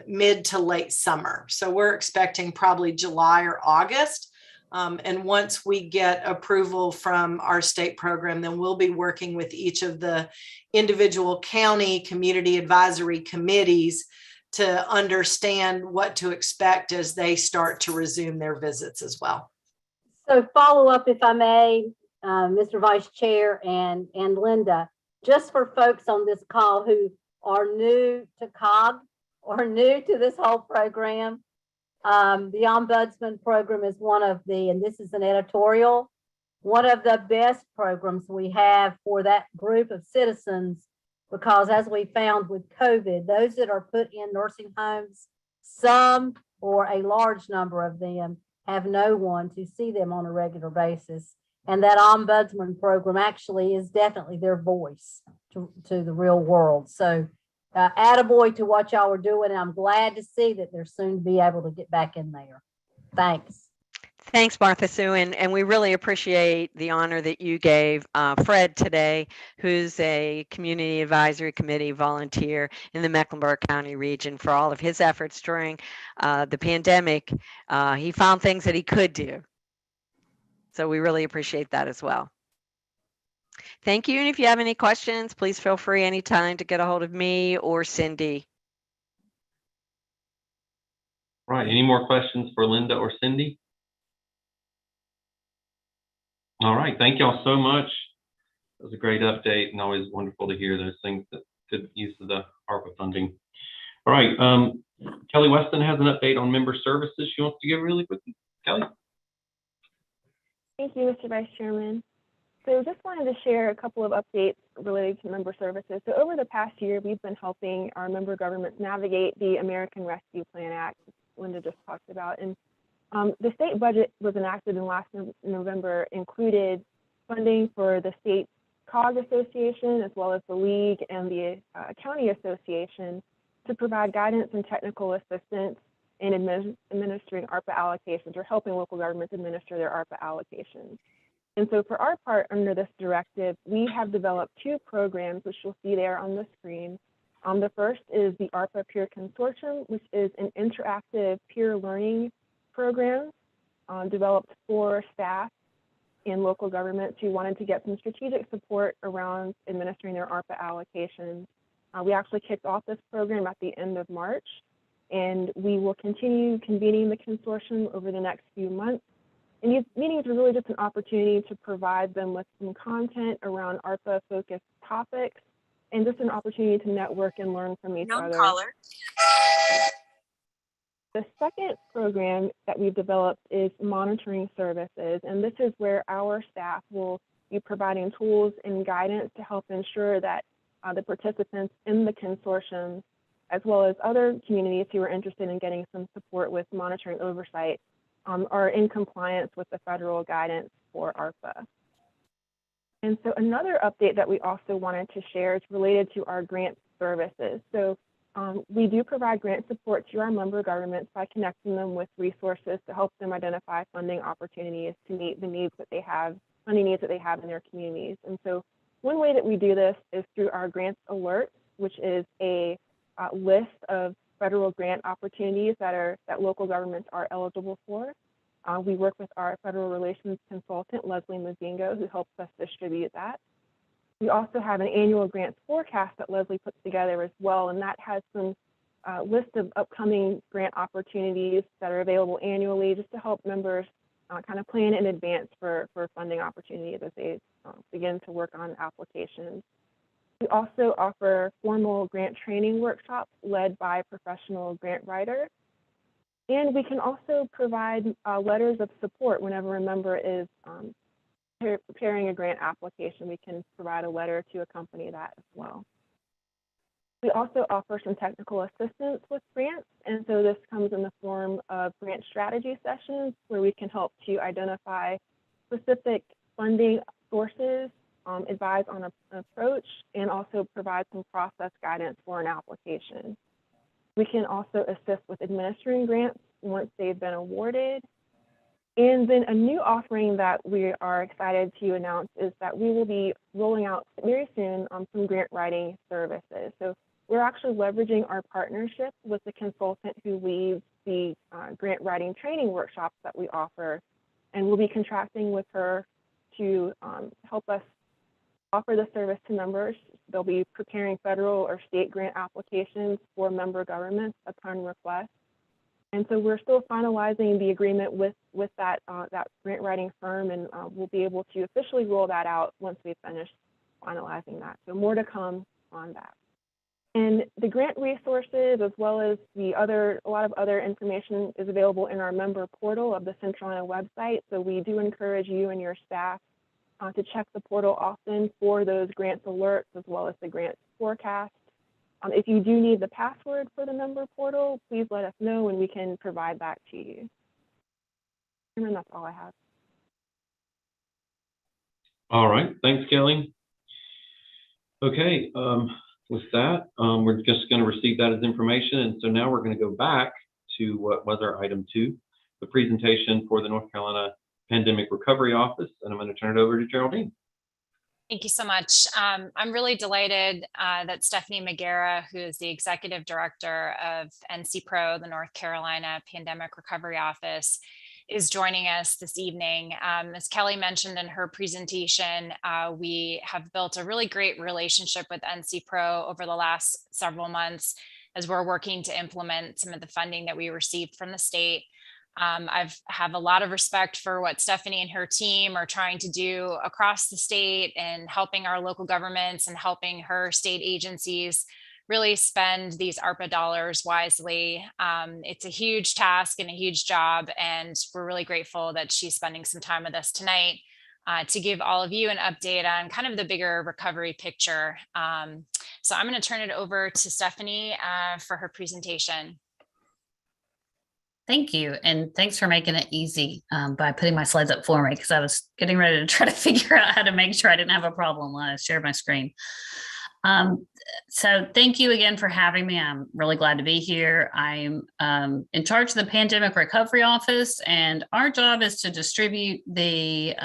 mid to late summer. So we're expecting probably July or August. And once we get approval from our state program, then we'll be working with each of the individual county community advisory committees to understand what to expect as they start to resume their visits as well. So follow up, if I may, Mr. Vice Chair and Linda, just for folks on this call who are new to COG or new to this whole program, the Ombudsman program is one of and this is an editorial, one of the best programs we have for that group of citizens, because as we found with COVID, those that are put in nursing homes, some or a large number of them have no one to see them on a regular basis. And that Ombudsman program actually is definitely their voice to the real world. So attaboy to what y'all are doing. And I'm glad to see that they're soon to be able to get back in there. Thanks. Thanks, Martha Sue, and we really appreciate the honor that you gave Fred today, who's a Community Advisory Committee volunteer in the Mecklenburg County region, for all of his efforts during the pandemic. He found things that he could do. So we really appreciate that as well. Thank you. And if you have any questions, please feel free anytime to get a hold of me or Cindy. Right. Any more questions for Linda or Cindy? All right. Thank y'all so much. It was a great update and always wonderful to hear those things, that good use of the ARPA funding. All right. Kelly Weston has an update on member services she wants to give really quickly. Kelly? Thank you, Mr. Vice Chairman. So just wanted to share a couple of updates related to member services. So over the past year, we've been helping our member governments navigate the American Rescue Plan Act, Linda just talked about. And the state budget was enacted in last November, included funding for the state COG Association, as well as the League and the County Association, to provide guidance and technical assistance in administering ARPA allocations, or helping local governments administer their ARPA allocations. And so for our part under this directive, we have developed two programs, which you'll see there on the screen. The first is the ARPA Peer Consortium, which is an interactive peer learning program developed for staff in local governments who wanted to get some strategic support around administering their ARPA allocations. We actually kicked off this program at the end of March, and we will continue convening the consortium over the next few months. And these meetings are really just an opportunity to provide them with some content around ARPA-focused topics, and just an opportunity to network and learn from each other. The second program that we've developed is monitoring services, and this is where our staff will be providing tools and guidance to help ensure that the participants in the consortium, as well as other communities who are interested in getting some support with monitoring oversight, are in compliance with the federal guidance for ARPA. And so another update that we also wanted to share is related to our grant services. So we do provide grant support to our member governments by connecting them with resources to help them identify funding opportunities to meet the needs that they have, funding needs that they have in their communities. And so one way that we do this is through our grants alert, which is a list of federal grant opportunities that local governments are eligible for. We work with our federal relations consultant, Leslie Mazingo, who helps us distribute that. We also have an annual grants forecast that Leslie puts together as well, and that has some list of upcoming grant opportunities that are available annually, just to help members kind of plan in advance for funding opportunities as they begin to work on applications. We also offer formal grant training workshops led by professional grant writers. And we can also provide letters of support whenever a member is preparing a grant application. We can provide a letter to accompany that as well. We also offer some technical assistance with grants, and so this comes in the form of grant strategy sessions where we can help to identify specific funding sources, advise on an approach, and also provide some process guidance for an application. We can also assist with administering grants once they've been awarded. And then a new offering that we are excited to announce is that we will be rolling out very soon some grant writing services. So we're actually leveraging our partnership with the consultant who leads the grant writing training workshops that we offer. And we'll be contracting with her to help us offer the service to members. They'll be preparing federal or state grant applications for member governments upon request. And so we're still finalizing the agreement with that grant writing firm, and we'll be able to officially roll that out once we finish finalizing that. So more to come on that. And the grant resources, as well as a lot of other information, is available in our member portal of the Centralina website. So we do encourage you and your staff to check the portal often for those grants alerts, as well as the grants forecast. If you do need the password for the member portal, please let us know and we can provide that to you. And that's all I have. All right, thanks, Kelly. Okay, with that, we're just going to receive that as information. And so now we're going to go back to what was our item 2, the presentation for the North Carolina Pandemic Recovery Office. And I'm going to turn it over to Geraldine. Thank you so much. I'm really delighted that Stephanie Magera, who is the Executive Director of NCPRO, the North Carolina Pandemic Recovery Office, is joining us this evening. As Kelly mentioned in her presentation, we have built a really great relationship with NC Pro over the last several months as we're working to implement some of the funding that we received from the state. I have a lot of respect for what Stephanie and her team are trying to do across the state and helping our local governments and helping her state agencies really spend these ARPA dollars wisely. It's a huge task and a huge job, and we're really grateful that she's spending some time with us tonight to give all of you an update on kind of the bigger recovery picture. So I'm going to turn it over to Stephanie for her presentation. Thank you. And thanks for making it easy by putting my slides up for me, because I was getting ready to try to figure out how to make sure I didn't have a problem when I shared my screen. So thank you again for having me. I'm really glad to be here. I'm in charge of the Pandemic Recovery Office, and our job is to distribute the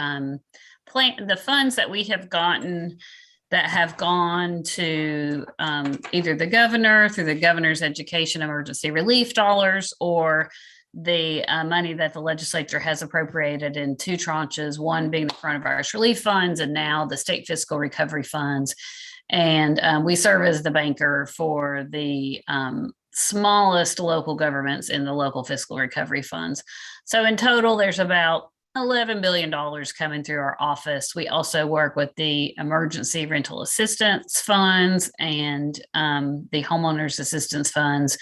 funds that we have gotten that have gone to either the governor through the governor's education emergency relief dollars, or the money that the legislature has appropriated in 2 tranches, one being the coronavirus relief funds and now the state fiscal recovery funds. And we serve as the banker for the smallest local governments in the local fiscal recovery funds. So in total, there's about $11 billion coming through our office. We also work with the emergency rental assistance funds and the homeowners assistance funds,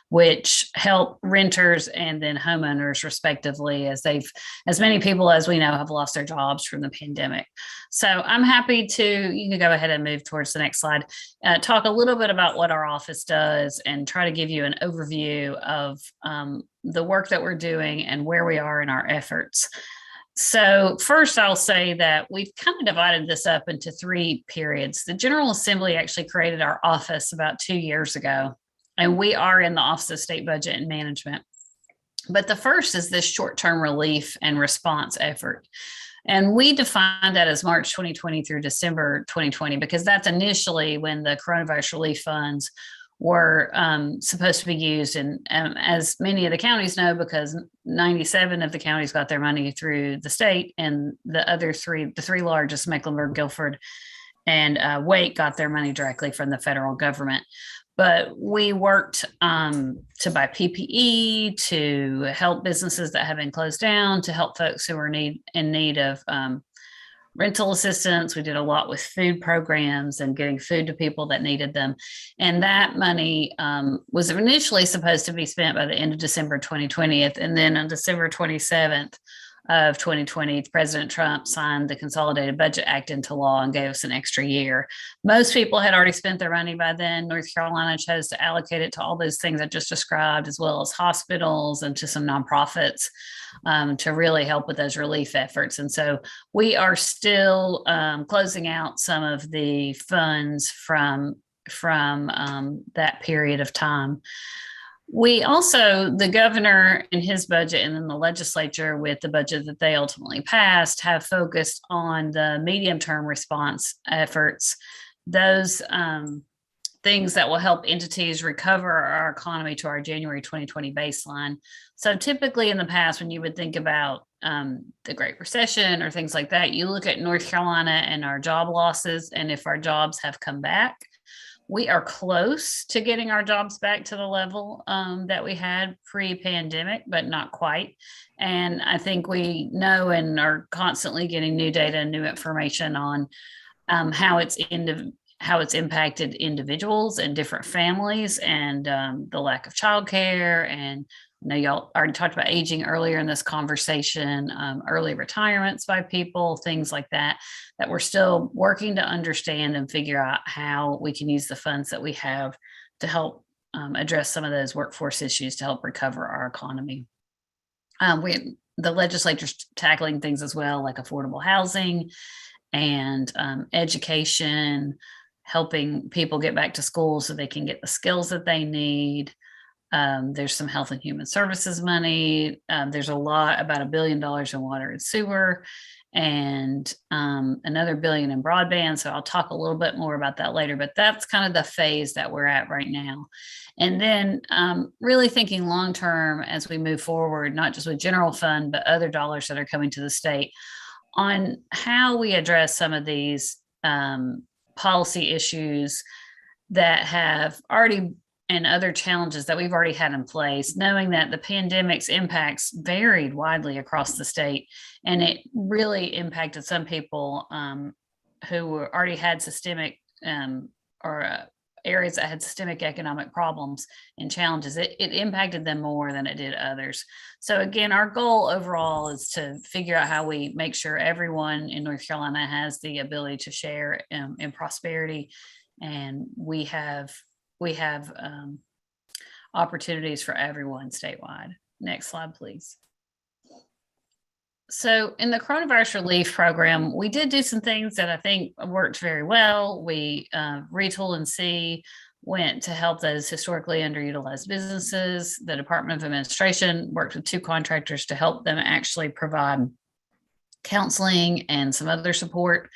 which help renters and then homeowners respectively, as many people as we know have lost their jobs from the pandemic. So I'm happy to, you can go ahead and move towards the next slide, talk a little bit about what our office does and try to give you an overview of the work that we're doing and where we are in our efforts. So first, I'll say that we've kind of divided this up into 3 periods. The General Assembly actually created our office about 2 years ago, and we are in the Office of State Budget and Management. But the first is this short-term relief and response effort. And we define that as March 2020 through December 2020, because that's initially when the coronavirus relief funds were supposed to be used. And as many of the counties know, because 97 of the counties got their money through the state, and the 3 largest, Mecklenburg, Guilford, and Wake, got their money directly from the federal government. But we worked to buy PPE, to help businesses that have been closed down, to help folks who were in need of rental assistance. We did a lot with food programs and getting food to people that needed them. And that money was initially supposed to be spent by the end of December 2020. And then on December 27th of 2020, President Trump signed the Consolidated Budget Act into law and gave us an extra year. Most people had already spent their money by then. North Carolina chose to allocate it to all those things I just described, as well as hospitals and to some nonprofits to really help with those relief efforts. And so we are still closing out some of the funds from that period of time. We also, the governor in his budget and then the legislature with the budget that they ultimately passed, have focused on the medium-term response efforts, those things that will help entities recover our economy to our January 2020 baseline. So typically in the past, when you would think about the Great Recession or things like that, you look at North Carolina and our job losses, and if our jobs have come back, we are close to getting our jobs back to the level that we had pre-pandemic, but not quite. And I think we know and are constantly getting new data and new information on how it's impacted individuals and different families, and the lack of childcare. And I know y'all already talked about aging earlier in this conversation, early retirements by people, things like that, that we're still working to understand and figure out how we can use the funds that we have to help address some of those workforce issues to help recover our economy. The legislature's tackling things as well, like affordable housing and education, helping people get back to school so they can get the skills that they need. There's some health and human services money. There's a lot, about $1 billion in water and sewer. and another billion in broadband. So I'll talk a little bit more about that later, but that's kind of the phase that we're at right now. And then really thinking long-term as we move forward, not just with general fund, but other dollars that are coming to the state on how we address some of these policy issues that have already and other challenges that we've already had in place, knowing that the pandemic's impacts varied widely across the state. And it really impacted some people who already had systemic areas that had systemic economic problems and challenges. It impacted them more than it did others. So again, our goal overall is to figure out how we make sure everyone in North Carolina has the ability to share in prosperity. And we have opportunities for everyone statewide. Next slide, please. So in the coronavirus relief program, we did do some things that I think worked very well. We Retool and See went to help those historically underutilized businesses. The Department of Administration worked with 2 contractors to help them actually provide counseling and some other support.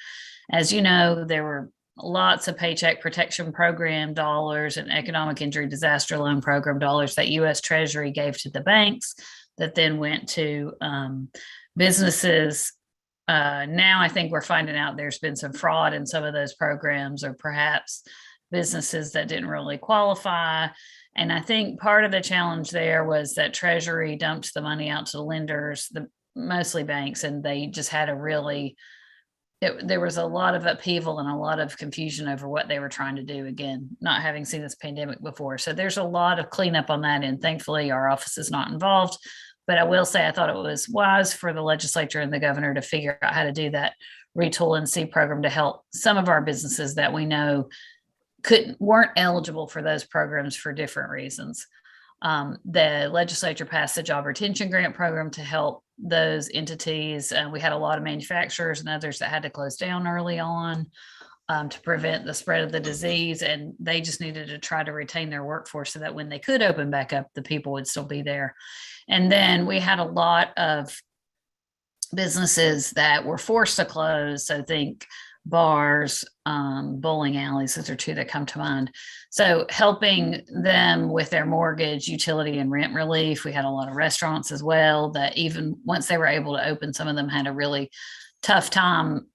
As you know, there were lots of Paycheck Protection Program dollars and Economic Injury Disaster Loan Program dollars that U.S. Treasury gave to the banks that then went to businesses. Now I think we're finding out there's been some fraud in some of those programs, or perhaps businesses that didn't really qualify. And I think part of the challenge there was that Treasury dumped the money out to the lenders, mostly banks, and they just had a really there was a lot of upheaval and a lot of confusion over what they were trying to do, again, not having seen this pandemic before. So there's a lot of cleanup on that, and thankfully our office is not involved. But I will say I thought it was wise for the legislature and the governor to figure out how to do that Retool and See program to help some of our businesses that we know weren't eligible for those programs for different reasons. The legislature passed the Job Retention Grant Program to help those entities. We had a lot of manufacturers and others that had to close down early on to prevent the spread of the disease. And they just needed to try to retain their workforce so that when they could open back up, the people would still be there. And then we had a lot of businesses that were forced to close. So think bars, bowling alleys, those are 2 that come to mind. So helping them with their mortgage, utility, and rent relief. We had a lot of restaurants as well that even once they were able to open, some of them had a really tough time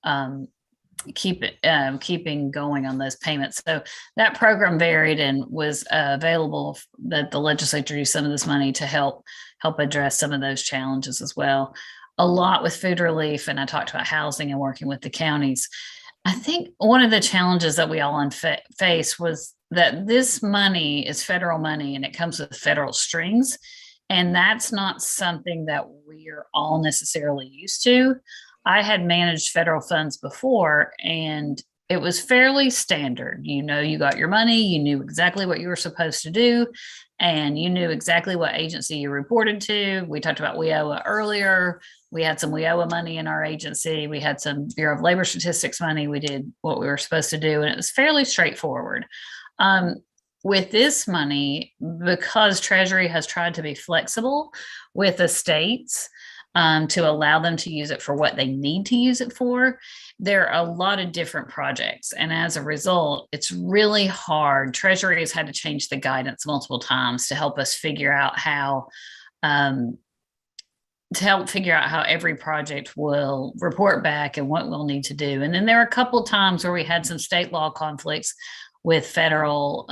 keeping going on those payments. So that program varied and was available that the legislature used some of this money to help address some of those challenges as well. A lot with food relief, and I talked about housing and working with the counties. I think one of the challenges that we all face was that this money is federal money and it comes with federal strings. And that's not something that we're all necessarily used to. I had managed federal funds before, and it was fairly standard. You know, you got your money, you knew exactly what you were supposed to do, and you knew exactly what agency you reported to. We talked about WIOA earlier. We had some WIOA money in our agency. We had some Bureau of Labor Statistics money. We did what we were supposed to do, and it was fairly straightforward. With this money, because Treasury has tried to be flexible with the states to allow them to use it for what they need to use it for, there are a lot of different projects. And as a result, it's really hard. Treasury has had to change the guidance multiple times to help us figure out how every project will report back and what we'll need to do. And then there are a couple of times where we had some state law conflicts with federal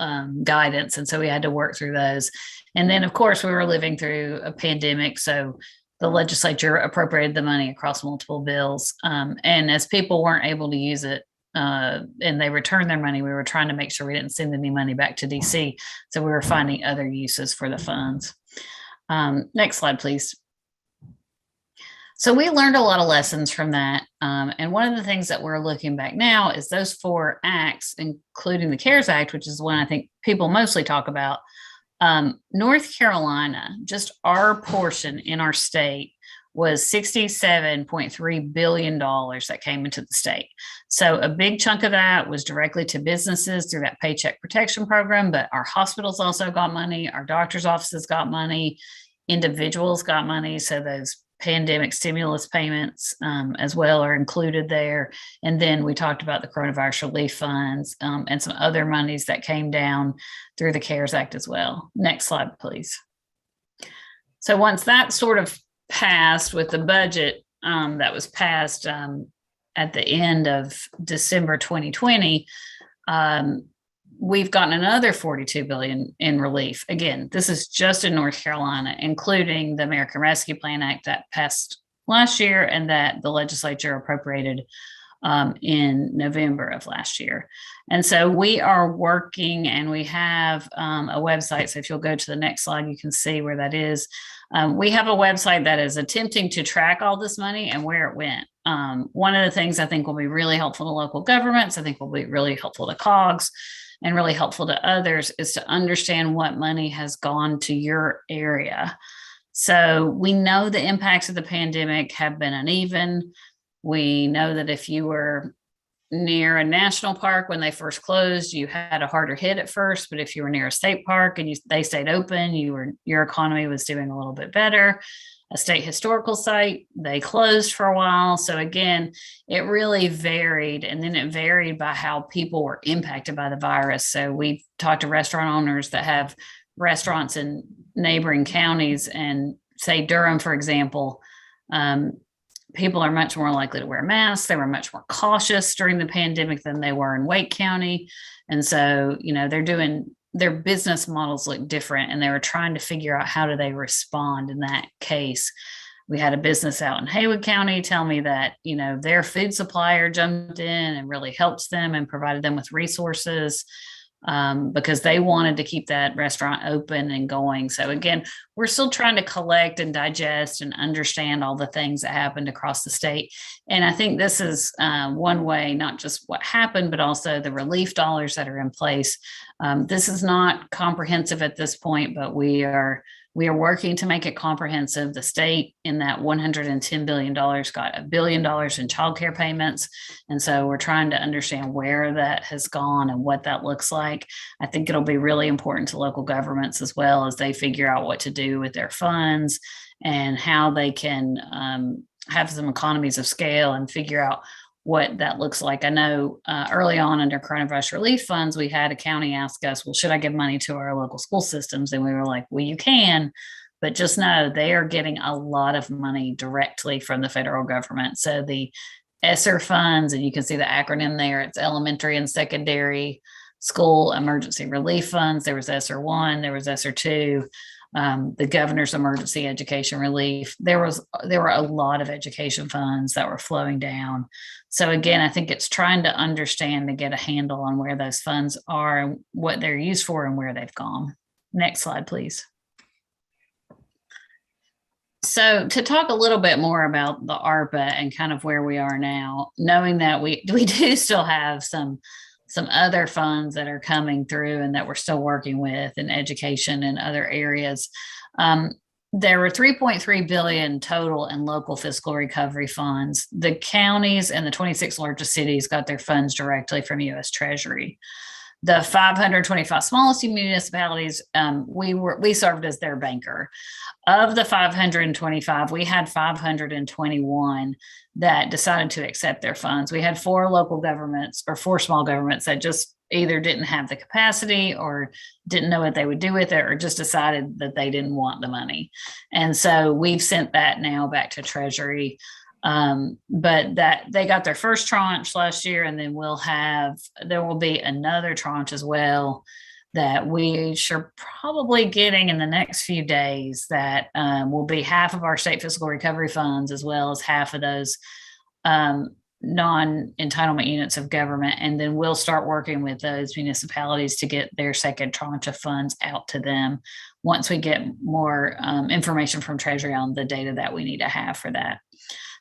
guidance. And so we had to work through those. And then, of course, we were living through a pandemic. So the legislature appropriated the money across multiple bills. And as people weren't able to use it and they returned their money, we were trying to make sure we didn't send any money back to DC. So we were finding other uses for the funds. Next slide, please. So we learned a lot of lessons from that. And one of the things that we're looking back now is those 4 acts, including the CARES Act, which is one I think people mostly talk about. North Carolina, just our portion in our state was $67.3 billion that came into the state. So a big chunk of that was directly to businesses through that Paycheck Protection Program, but our hospitals also got money, our doctors' offices got money, individuals got money. So those pandemic stimulus payments as well are included there. And then we talked about the coronavirus relief funds and some other monies that came down through the CARES Act as well. Next slide, please. So once that sort of passed with the budget that was passed at the end of December 2020, we've gotten another $42 billion in relief. Again, this is just in North Carolina, including the American Rescue Plan Act that passed last year and that the legislature appropriated in November of last year. And so we are working, and we have a website. So if you'll go to the next slide, you can see where that is. We have a website that is attempting to track all this money and where it went. One of the things I think will be really helpful to local governments, I think will be really helpful to COGS, and really helpful to others, is to understand what money has gone to your area. So we know the impacts of the pandemic have been uneven. We know that if you were near a national park when they first closed, you had a harder hit at first, but if you were near a state park and they stayed open, your economy was doing a little bit better. A state historical site, they closed for a while. So again, it really varied, and then it varied by how people were impacted by the virus. So we've talked to restaurant owners that have restaurants in neighboring counties, and say Durham, for example, people are much more likely to wear masks. They were much more cautious during the pandemic than they were in Wake County. And so, their business models look different, and they were trying to figure out how do they respond in that case. We had a business out in Haywood County tell me that, their food supplier jumped in and really helped them and provided them with resources because they wanted to keep that restaurant open and going. So again, we're still trying to collect and digest and understand all the things that happened across the state. And I think this is one way, not just what happened, but also the relief dollars that are in place. This is not comprehensive at this point, but we are working to make it comprehensive. The state in that $110 billion got $1 billion in childcare payments. And so we're trying to understand where that has gone and what that looks like. I think it'll be really important to local governments as well as they figure out what to do with their funds and how they can have some economies of scale and figure out what that looks like. I know early on under coronavirus relief funds, we had a county ask us, well, should I give money to our local school systems? And we were like, well, you can, but just know they are getting a lot of money directly from the federal government. So the ESSER funds, and you can see the acronym there, it's elementary and secondary school emergency relief funds. There was ESSER 1, there was ESSER 2. The governor's emergency education relief. There were a lot of education funds that were flowing down. So again, I think it's trying to understand to get a handle on where those funds are and what they're used for and where they've gone. Next slide, please. So to talk a little bit more about the ARPA and kind of where we are now, knowing that we do still have some other funds that are coming through and that we're still working with in education and other areas. There were $3.3 billion total in local fiscal recovery funds. The counties and the 26 largest cities got their funds directly from U.S. Treasury. The 525 smallest municipalities, we served as their banker. Of the 525, we had 521 that decided to accept their funds. We had 4 local governments or 4 small governments that just either didn't have the capacity or didn't know what they would do with it or just decided that they didn't want the money. And so we've sent that now back to Treasury. But that they got their first tranche last year, and then there will be another tranche as well that we should probably getting in the next few days that will be half of our state fiscal recovery funds as well as half of those non-entitlement units of government. And then we'll start working with those municipalities to get their second tranche of funds out to them once we get more information from Treasury on the data that we need to have for that.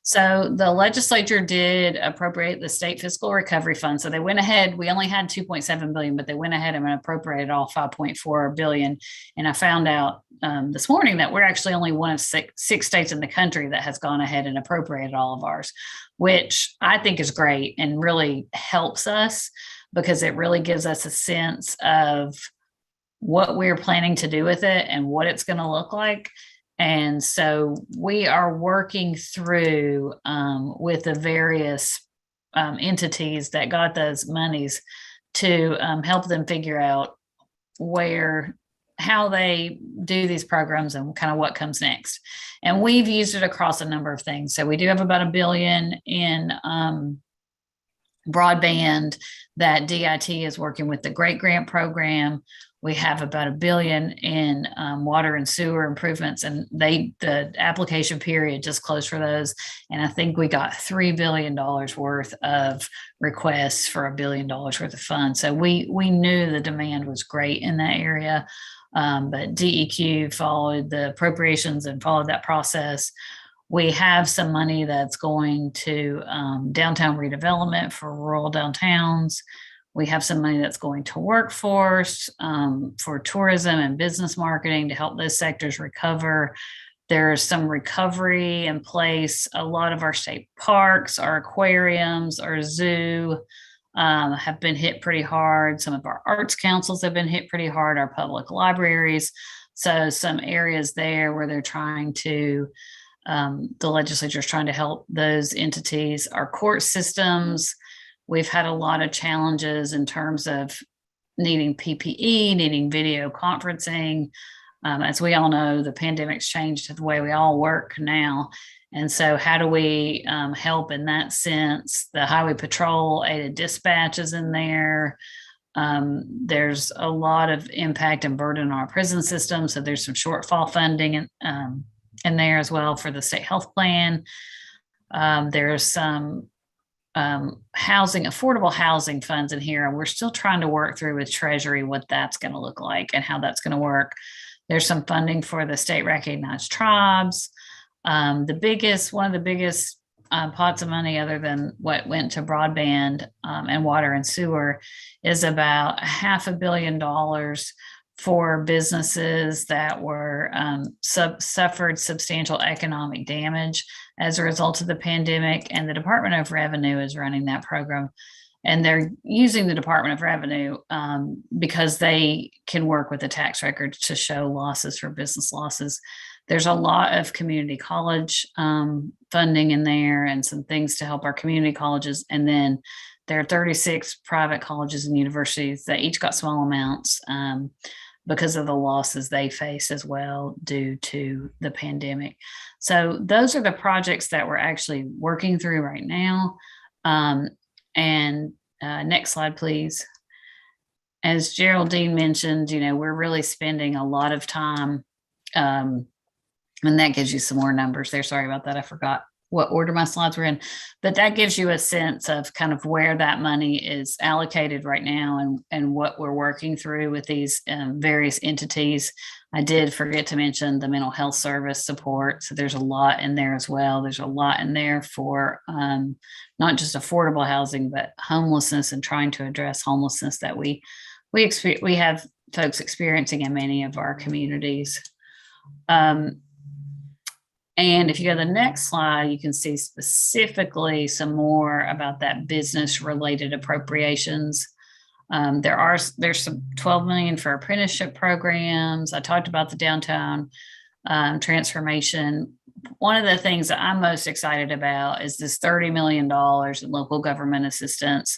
So the legislature did appropriate the state fiscal recovery fund. So they went ahead, we only had 2.7 billion, but they went ahead and appropriated all 5.4 billion. And I found out this morning that we're actually only one of six states in the country that has gone ahead and appropriated all of ours, which I think is great and really helps us because it really gives us a sense of what we're planning to do with it and what it's going to look like. And so we are working through with the various entities that got those monies to help them figure out how they do these programs and kind of what comes next. And we've used it across a number of things. So we do have about $1 billion in broadband that DIT is working with the Great Grant program. We have about $1 billion in water and sewer improvements, and the application period just closed for those. And I think we got $3 billion worth of requests for $1 billion worth of funds. So we knew the demand was great in that area, but DEQ followed the appropriations and followed that process. We have some money that's going to downtown redevelopment for rural downtowns. We have some money that's going to workforce for tourism and business marketing to help those sectors recover. There's some recovery in place. A lot of our state parks, our aquariums, our zoo have been hit pretty hard. Some of our arts councils have been hit pretty hard, our public libraries. So some areas there where they're trying to, the legislature is trying to help those entities. Our court systems, we've had a lot of challenges in terms of needing PPE, needing video conferencing. As we all know, the pandemic's changed the way we all work now. And so how do we help in that sense? The Highway Patrol aided dispatches in there. There's a lot of impact and burden on our prison system. So there's some shortfall funding in there as well for the state health plan. There's some affordable housing funds in here, and we're still trying to work through with Treasury what that's going to look like and how that's going to work. There's some funding for the state recognized tribes. One of the biggest pots of money, other than what went to broadband and water and sewer, is about $500 million for businesses that were suffered substantial economic damage as a result of the pandemic. And the Department of Revenue is running that program. And they're using the Department of Revenue because they can work with the tax records to show losses for business losses. There's a lot of community college funding in there and some things to help our community colleges. And then there are 36 private colleges and universities that each got small amounts because of the losses they face as well due to the pandemic. So those are the projects that we're actually working through right now. Next slide, please. As Geraldine mentioned, we're really spending a lot of time, and that gives you some more numbers there. Sorry about that. I forgot what order my slides were in, but that gives you a sense of kind of where that money is allocated right now and what we're working through with these various entities. I did forget to mention the mental health service support. So there's a lot in there as well. There's a lot in there for not just affordable housing, but homelessness and trying to address homelessness that we have folks experiencing in many of our communities. And if you go to the next slide, you can see specifically some more about that business related appropriations. There's some $12 million for apprenticeship programs. I talked about the downtown transformation. One of the things that I'm most excited about is this $30 million in local government assistance.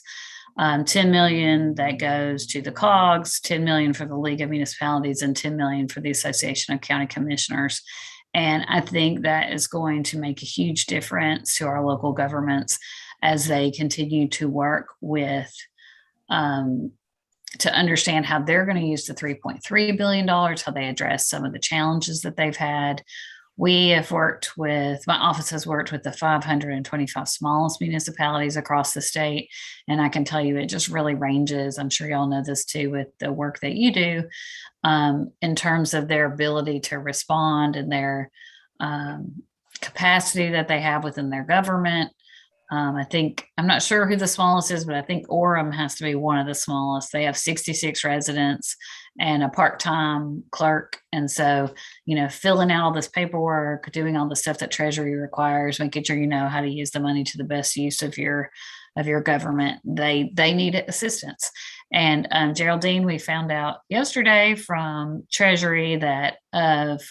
10 million that goes to the COGS, 10 million for the League of Municipalities, and 10 million for the Association of County Commissioners. And I think that is going to make a huge difference to our local governments as they continue to work with to understand how they're going to use the $3.3 billion, how they address some of the challenges that they've had. My office has worked with the 525 smallest municipalities across the state. And I can tell you, it just really ranges. I'm sure y'all know this too, with the work that you do in terms of their ability to respond and their capacity that they have within their government. I'm not sure who the smallest is, but I think Orem has to be one of the smallest. They have 66 residents and a part-time clerk. And so, filling out all this paperwork, doing all the stuff that Treasury requires, making sure you know how to use the money to the best use of your government, they need assistance. And Geraldine, we found out yesterday from Treasury that of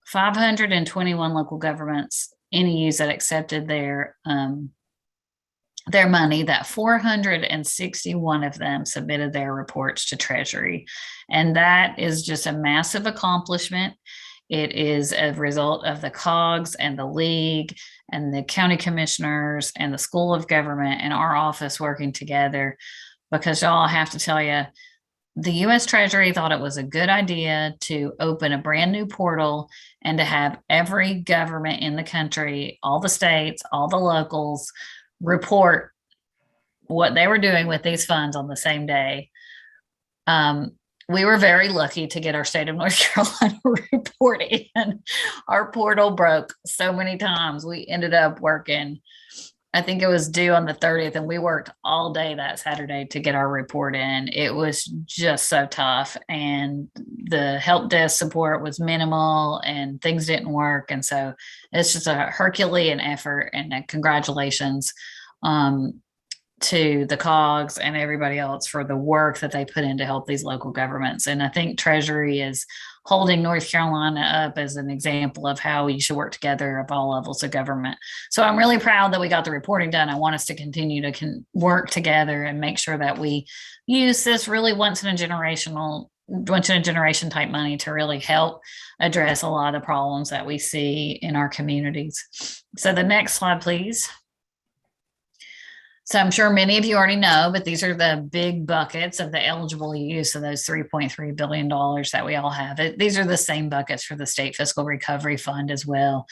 521 local governments, NEUs that accepted their money, that 461 of them submitted their reports to Treasury. And that is just a massive accomplishment. It is a result of the COGS and the league and the county commissioners and the School of Government and our office working together, because y'all, I have to tell you, the US Treasury thought it was a good idea to open a brand new portal and to have every government in the country, all the states, all the locals, report what they were doing with these funds on the same day. We were very lucky to get our state of North Carolina report in. Our portal broke so many times. We ended up working, I think it was due on the 30th, and we worked all day that Saturday to get our report in. It was just so tough, and the help desk support was minimal and things didn't work. And so it's just a Herculean effort, and congratulations to the COGS and everybody else for the work that they put in to help these local governments. And I think Treasury is holding North Carolina up as an example of how we should work together of all levels of government. So I'm really proud that we got the reporting done. I want us to continue to work together and make sure that we use this really once in a generation type money to really help address a lot of the problems that we see in our communities. So the next slide, please. So I'm sure many of you already know, but these are the big buckets of the eligible use of those $3.3 billion that we all have. These are the same buckets for the State Fiscal Recovery Fund as well.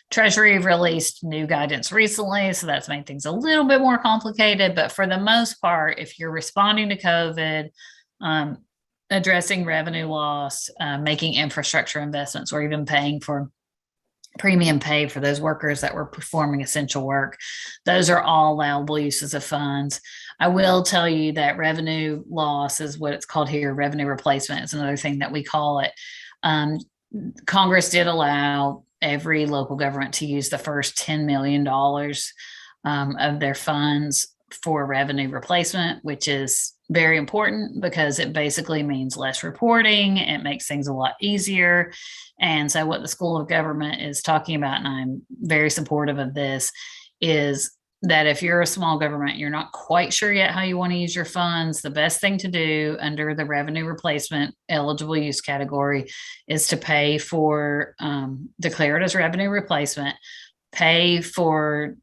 Treasury released new guidance recently, so that's made things a little bit more complicated. But for the most part, if you're responding to COVID, addressing revenue loss, making infrastructure investments, or even paying for premium pay for those workers that were performing essential work, those are all allowable uses of funds. I will tell you that revenue loss is what it's called here. Revenue replacement is another thing that we call it. Congress did allow every local government to use the first $10 million of their funds for revenue replacement, which is very important because it basically means less reporting. It makes things a lot easier. And so what the School of Government is talking about, and I'm very supportive of this, is that if you're a small government, you're not quite sure yet how you want to use your funds, the best thing to do under the revenue replacement eligible use category is to pay for, declare it as revenue replacement, pay for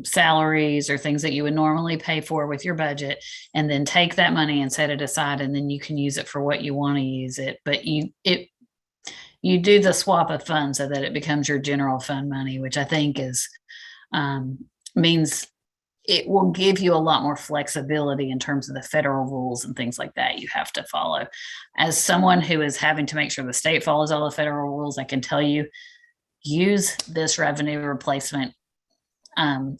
salaries or things that you would normally pay for with your budget, and then take that money and set it aside, and then you can use it for what you want to use it. But you do the swap of funds so that it becomes your general fund money, which I think is means it will give you a lot more flexibility in terms of the federal rules and things like that you have to follow. As someone who is having to make sure the state follows all the federal rules, I can tell you, use this revenue replacement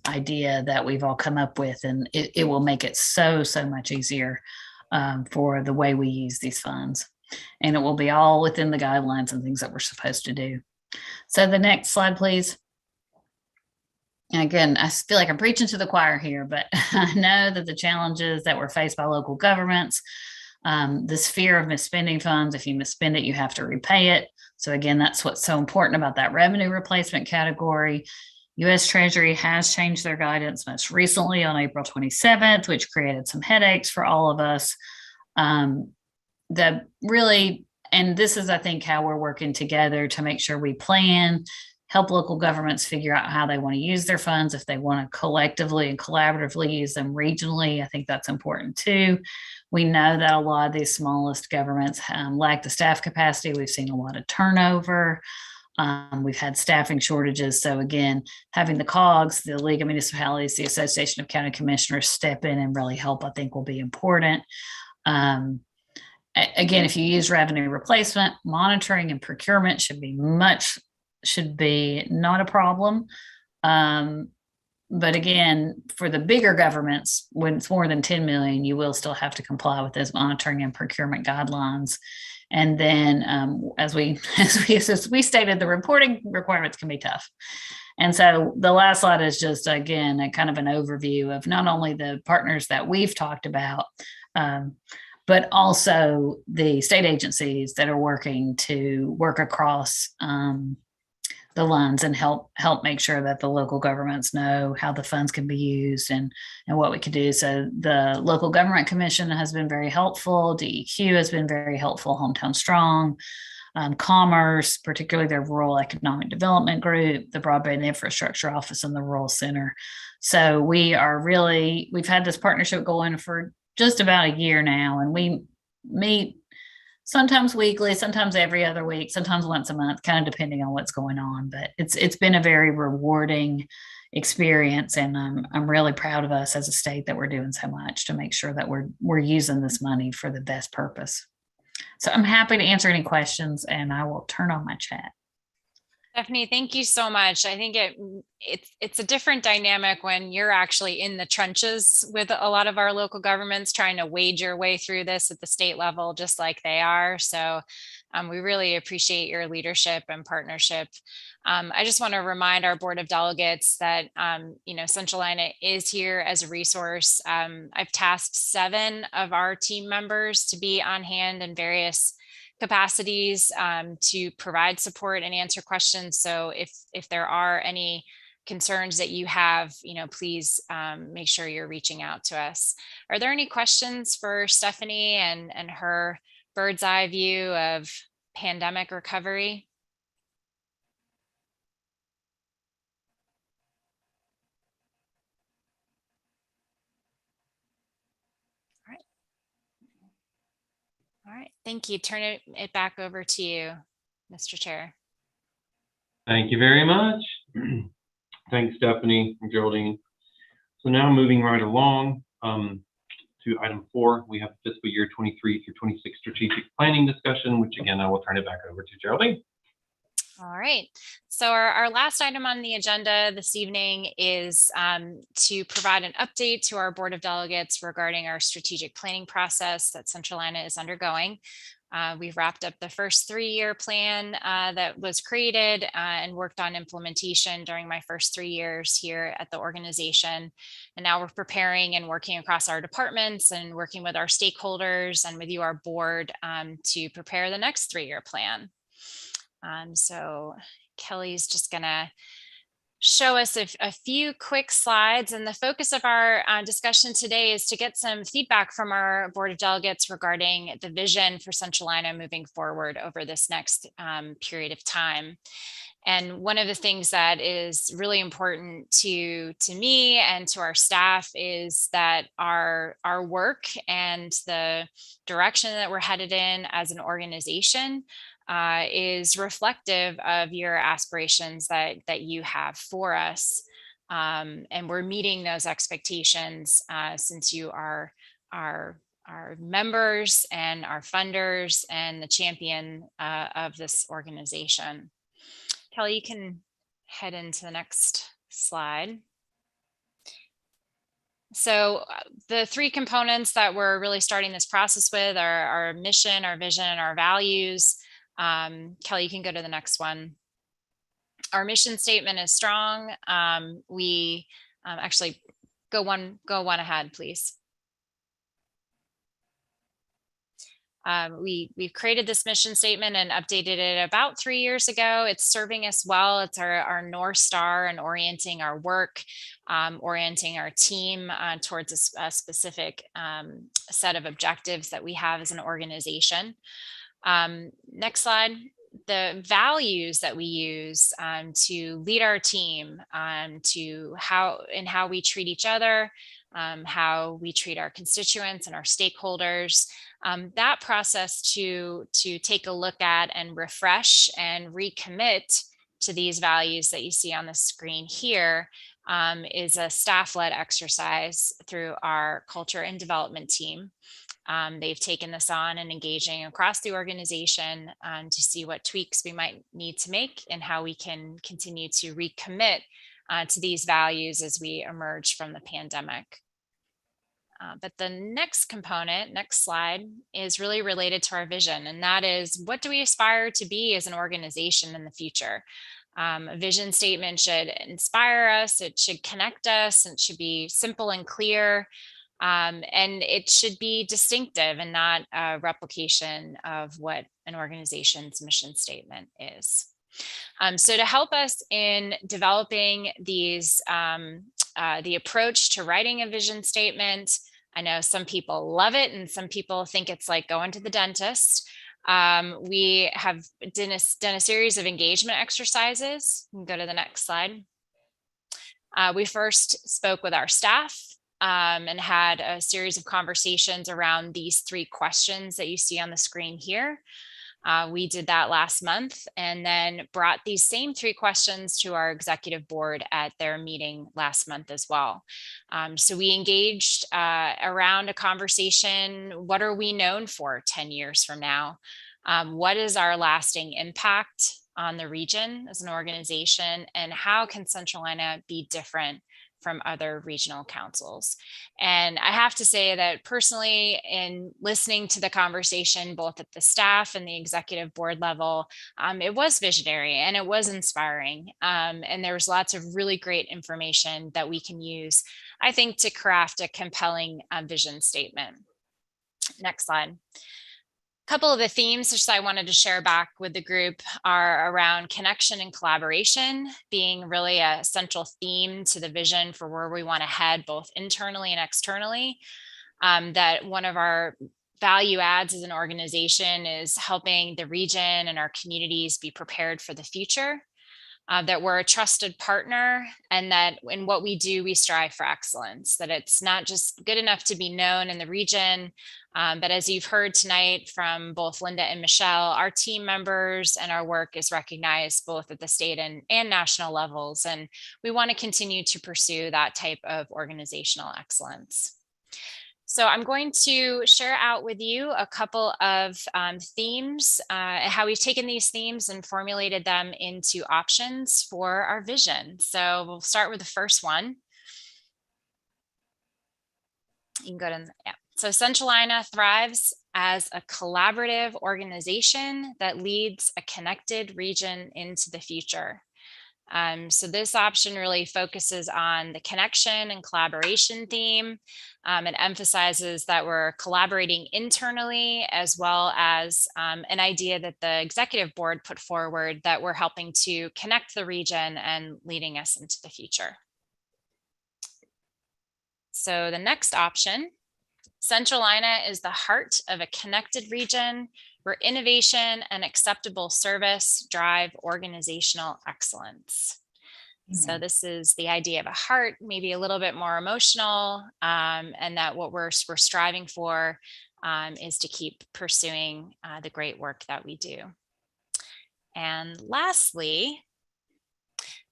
idea that we've all come up with, and it will make it so much easier for the way we use these funds. And it will be all within the guidelines and things that we're supposed to do. So the next slide, please. And again, I feel like I'm preaching to the choir here, but I know that the challenges that were faced by local governments, this fear of misspending funds, if you misspend it, you have to repay it. So again, that's what's so important about that revenue replacement category. U.S. Treasury has changed their guidance most recently on April 27th, which created some headaches for all of us. That really, and this is, I think, how we're working together to make sure we plan, help local governments figure out how they want to use their funds, if they want to collectively and collaboratively use them regionally. I think that's important too. We know that a lot of these smallest governments lack the staff capacity. We've seen a lot of turnover. We've had staffing shortages. So again, having the COGS, the League of Municipalities, the Association of County Commissioners step in and really help, I think will be important. Again, if you use revenue replacement, monitoring and procurement should be not a problem. But again, for the bigger governments, when it's more than 10 million, you will still have to comply with those monitoring and procurement guidelines. And then as we stated, the reporting requirements can be tough. And so the last slide is just, again, a kind of an overview of not only the partners that we've talked about, but also the state agencies that are working to work across the lines and help make sure that the local governments know how the funds can be used and what we can do. So the Local Government Commission has been very helpful. DEQ has been very helpful. Hometown Strong, Commerce, particularly their Rural Economic Development Group, the Broadband Infrastructure Office, and the Rural Center. So we've had this partnership going for just about a year now, and we meet sometimes weekly, sometimes every other week, sometimes once a month, kind of depending on what's going on. But it's been a very rewarding experience, and I'm really proud of us as a state that we're doing so much to make sure that we're using this money for the best purpose. So I'm happy to answer any questions, and I will turn on my chat. Stephanie, thank you so much. I think it's a different dynamic when you're actually in the trenches with a lot of our local governments trying to wade your way through this at the state level, just like they are. So we really appreciate your leadership and partnership. I just want to remind our Board of Delegates that, Centralina is here as a resource. I've tasked 7 of our team members to be on hand in various capacities to provide support and answer questions. So if there are any concerns that you have, please make sure you're reaching out to us. Are there any questions for Stephanie and her bird's eye view of pandemic recovery? All right, thank you. Turn it back over to you, Mr. Chair. Thank you very much. Thanks, Stephanie and Geraldine. So now moving right along to item 4, we have fiscal year 23 through 26 strategic planning discussion, which again, I will turn it back over to Geraldine. All right. So our last item on the agenda this evening is to provide an update to our Board of Delegates regarding our strategic planning process that Centralina is undergoing. We've wrapped up the first 3-year plan that was created and worked on implementation during my first 3 years here at the organization. And now we're preparing and working across our departments and working with our stakeholders and with you, our board, to prepare the next 3-year plan. So Kelly's just gonna show us a few quick slides, and the focus of our discussion today is to get some feedback from our Board of Delegates regarding the vision for Centralina moving forward over this next period of time. And one of the things that is really important to me and to our staff is that our work and the direction that we're headed in as an organization is reflective of your aspirations that you have for us. And we're meeting those expectations since you are our members and our funders and the champion of this organization. Kelly, you can head into the next slide. So the 3 components that we're really starting this process with are our mission, our vision, and our values. Kelly, you can go to the next one. Our mission statement is strong. We actually go one ahead, please. We've created this mission statement and updated it about 3 years ago. It's serving us well. It's our North Star and orienting our work, orienting our team towards a specific set of objectives that we have as an organization. Next slide. The values that we use to lead our team, to how we treat each other, how we treat our constituents and our stakeholders. That process to take a look at and refresh and recommit to these values that you see on the screen here is a staff-led exercise through our culture and development team. They've taken this on and engaging across the organization to see what tweaks we might need to make and how we can continue to recommit to these values as we emerge from the pandemic. But the next component, next slide, is really related to our vision, and that is, what do we aspire to be as an organization in the future? A vision statement should inspire us, it should connect us, and it should be simple and clear. And it should be distinctive and not a replication of what an organization's mission statement is. So to help us in developing these, the approach to writing a vision statement, I know some people love it and some people think it's like going to the dentist. We have done a series of engagement exercises. You can go to the next slide. We first spoke with our staff and had a series of conversations around these 3 questions that you see on the screen here. We did that last month and then brought these same 3 questions to our executive board at their meeting last month as well. So we engaged around a conversation. What are we known for 10 years from now? What is our lasting impact on the region as an organization? And how can Centralina be different from other regional councils? And I have to say that personally, in listening to the conversation, both at the staff and the executive board level, it was visionary and it was inspiring. And there was lots of really great information that we can use, I think, to craft a compelling vision statement. Next slide. A couple of the themes which I wanted to share back with the group are around connection and collaboration being really a central theme to the vision for where we want to head both internally and externally. That one of our value adds as an organization is helping the region and our communities be prepared for the future. That we're a trusted partner and that in what we do, we strive for excellence, that it's not just good enough to be known in the region, but as you've heard tonight from both Linda and Michelle, our team members and our work is recognized both at the state and national levels. And we want to continue to pursue that type of organizational excellence. So I'm going to share out with you a couple of themes, how we've taken these themes and formulated them into options for our vision. So we'll start with the first one. You can go to, yeah. So Centralina thrives as a collaborative organization that leads a connected region into the future. So this option really focuses on the connection and collaboration theme. It emphasizes that we're collaborating internally as well as an idea that the executive board put forward that we're helping to connect the region and leading us into the future. So the next option, Centralina is the heart of a connected region where innovation and acceptable service drive organizational excellence. So this is the idea of a heart, maybe a little bit more emotional, and that what we're striving for is to keep pursuing the great work that we do. And lastly,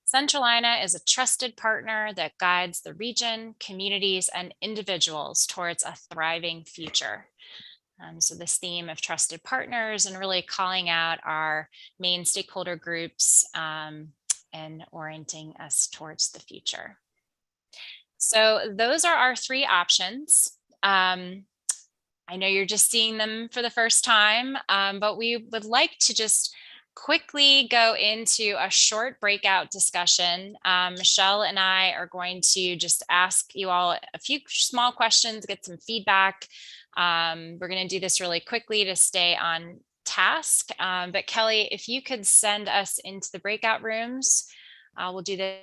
Centralina is a trusted partner that guides the region, communities, and individuals towards a thriving future. So this theme of trusted partners and really calling out our main stakeholder groups and orienting us towards the future. So those are our 3 options. I know you're just seeing them for the first time, but we would like to just quickly go into a short breakout discussion. Michelle and I are going to just ask you all a few small questions, get some feedback. We're going to do this really quickly to stay on task. But Kelly, if you could send us into the breakout rooms, we'll do this.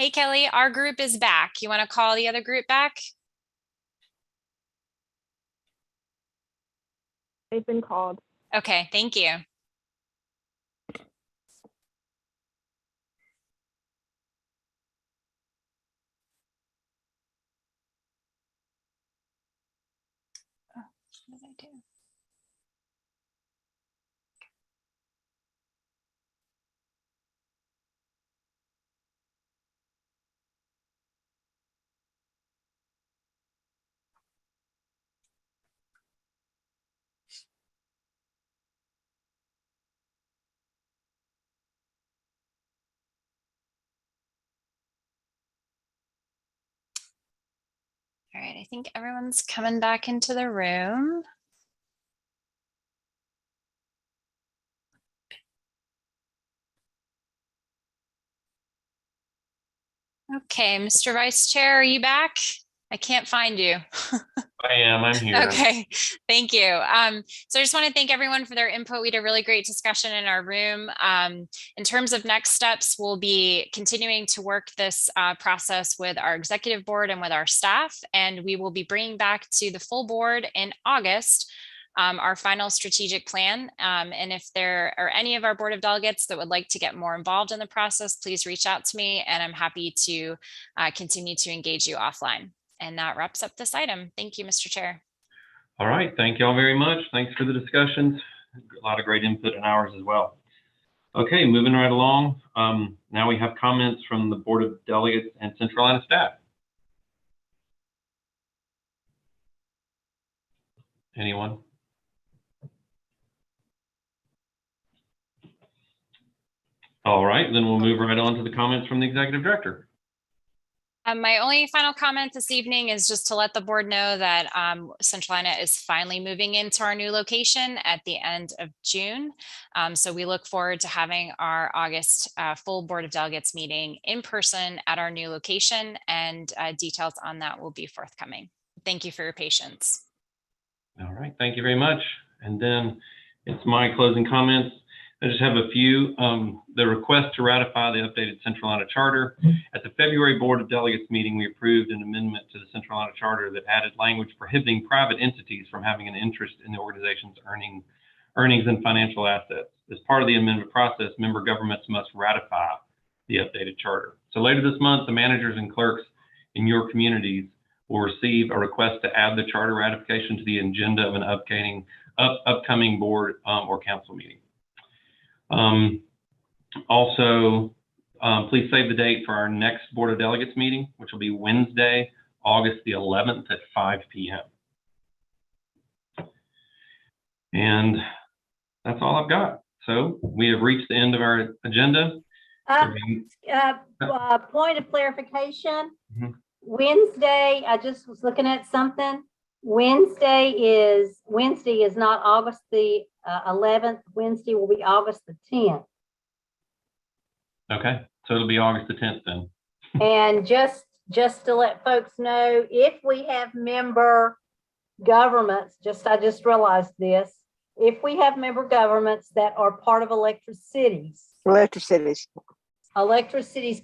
Hey, Kelly, our group is back. You want to call the other group back? They've been called. Okay, thank you. Oh, what did I do? All right, I think everyone's coming back into the room. Okay, Mr. Vice Chair, are you back? I can't find you. I am. I'm here. Okay, thank you. So I just want to thank everyone for their input. We had a really great discussion in our room. In terms of next steps, we'll be continuing to work this process with our executive board and with our staff, and we will be bringing back to the full board in August our final strategic plan. And if there are any of our board of delegates that would like to get more involved in the process, please reach out to me, and I'm happy to continue to engage you offline. And that wraps up this item. Thank you, Mr. Chair. All right. Thank you all very much. Thanks for the discussions. A lot of great input in ours as well. Okay, moving right along. Now we have comments from the Board of Delegates and Centralina staff. Anyone? All right, then we'll move right on to the comments from the Executive Director. My only final comment this evening is just to let the board know that Centralina is finally moving into our new location at the end of June. So we look forward to having our August full Board of Delegates meeting in person at our new location, and details on that will be forthcoming. Thank you for your patience. All right, thank you very much. And then it's my closing comments. I just have a few. The request to ratify the updated Centralina Charter. At the February Board of Delegates meeting, we approved an amendment to the Centralina Charter that added language prohibiting private entities from having an interest in the organization's earnings and financial assets. As part of the amendment process, member governments must ratify the updated charter. So later this month, the managers and clerks in your communities will receive a request to add the charter ratification to the agenda of an upcoming board or council meeting. Please save the date for our next Board of Delegates meeting, which will be Wednesday, August the 11th at 5 p.m. And that's all I've got. So we have reached the end of our agenda. Point of clarification. Wednesday, I just was looking at something. Wednesday is not August the 11th. Wednesday will be August the 10th. Okay, so it'll be August the 10th then. And just to let folks know, if we have member governments, I just realized this, if we have member governments that are part of Electricities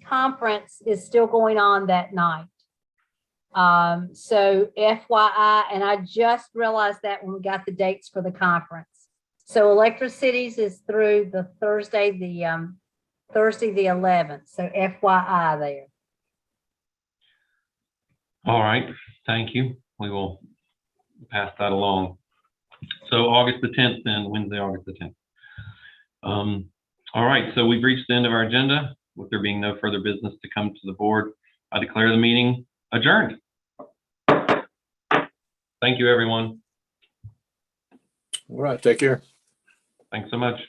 conference is still going on that night. So FYI, and I just realized that when we got the dates for the conference. So Electricities is through the Thursday the 11th. So FYI there. All right, thank you. We will pass that along. So August the 10th then, Wednesday, August the 10th. All right, so we've reached the end of our agenda. With there being no further business to come to the board, I declare the meeting adjourned. Thank you, everyone. All right, take care. Thanks so much.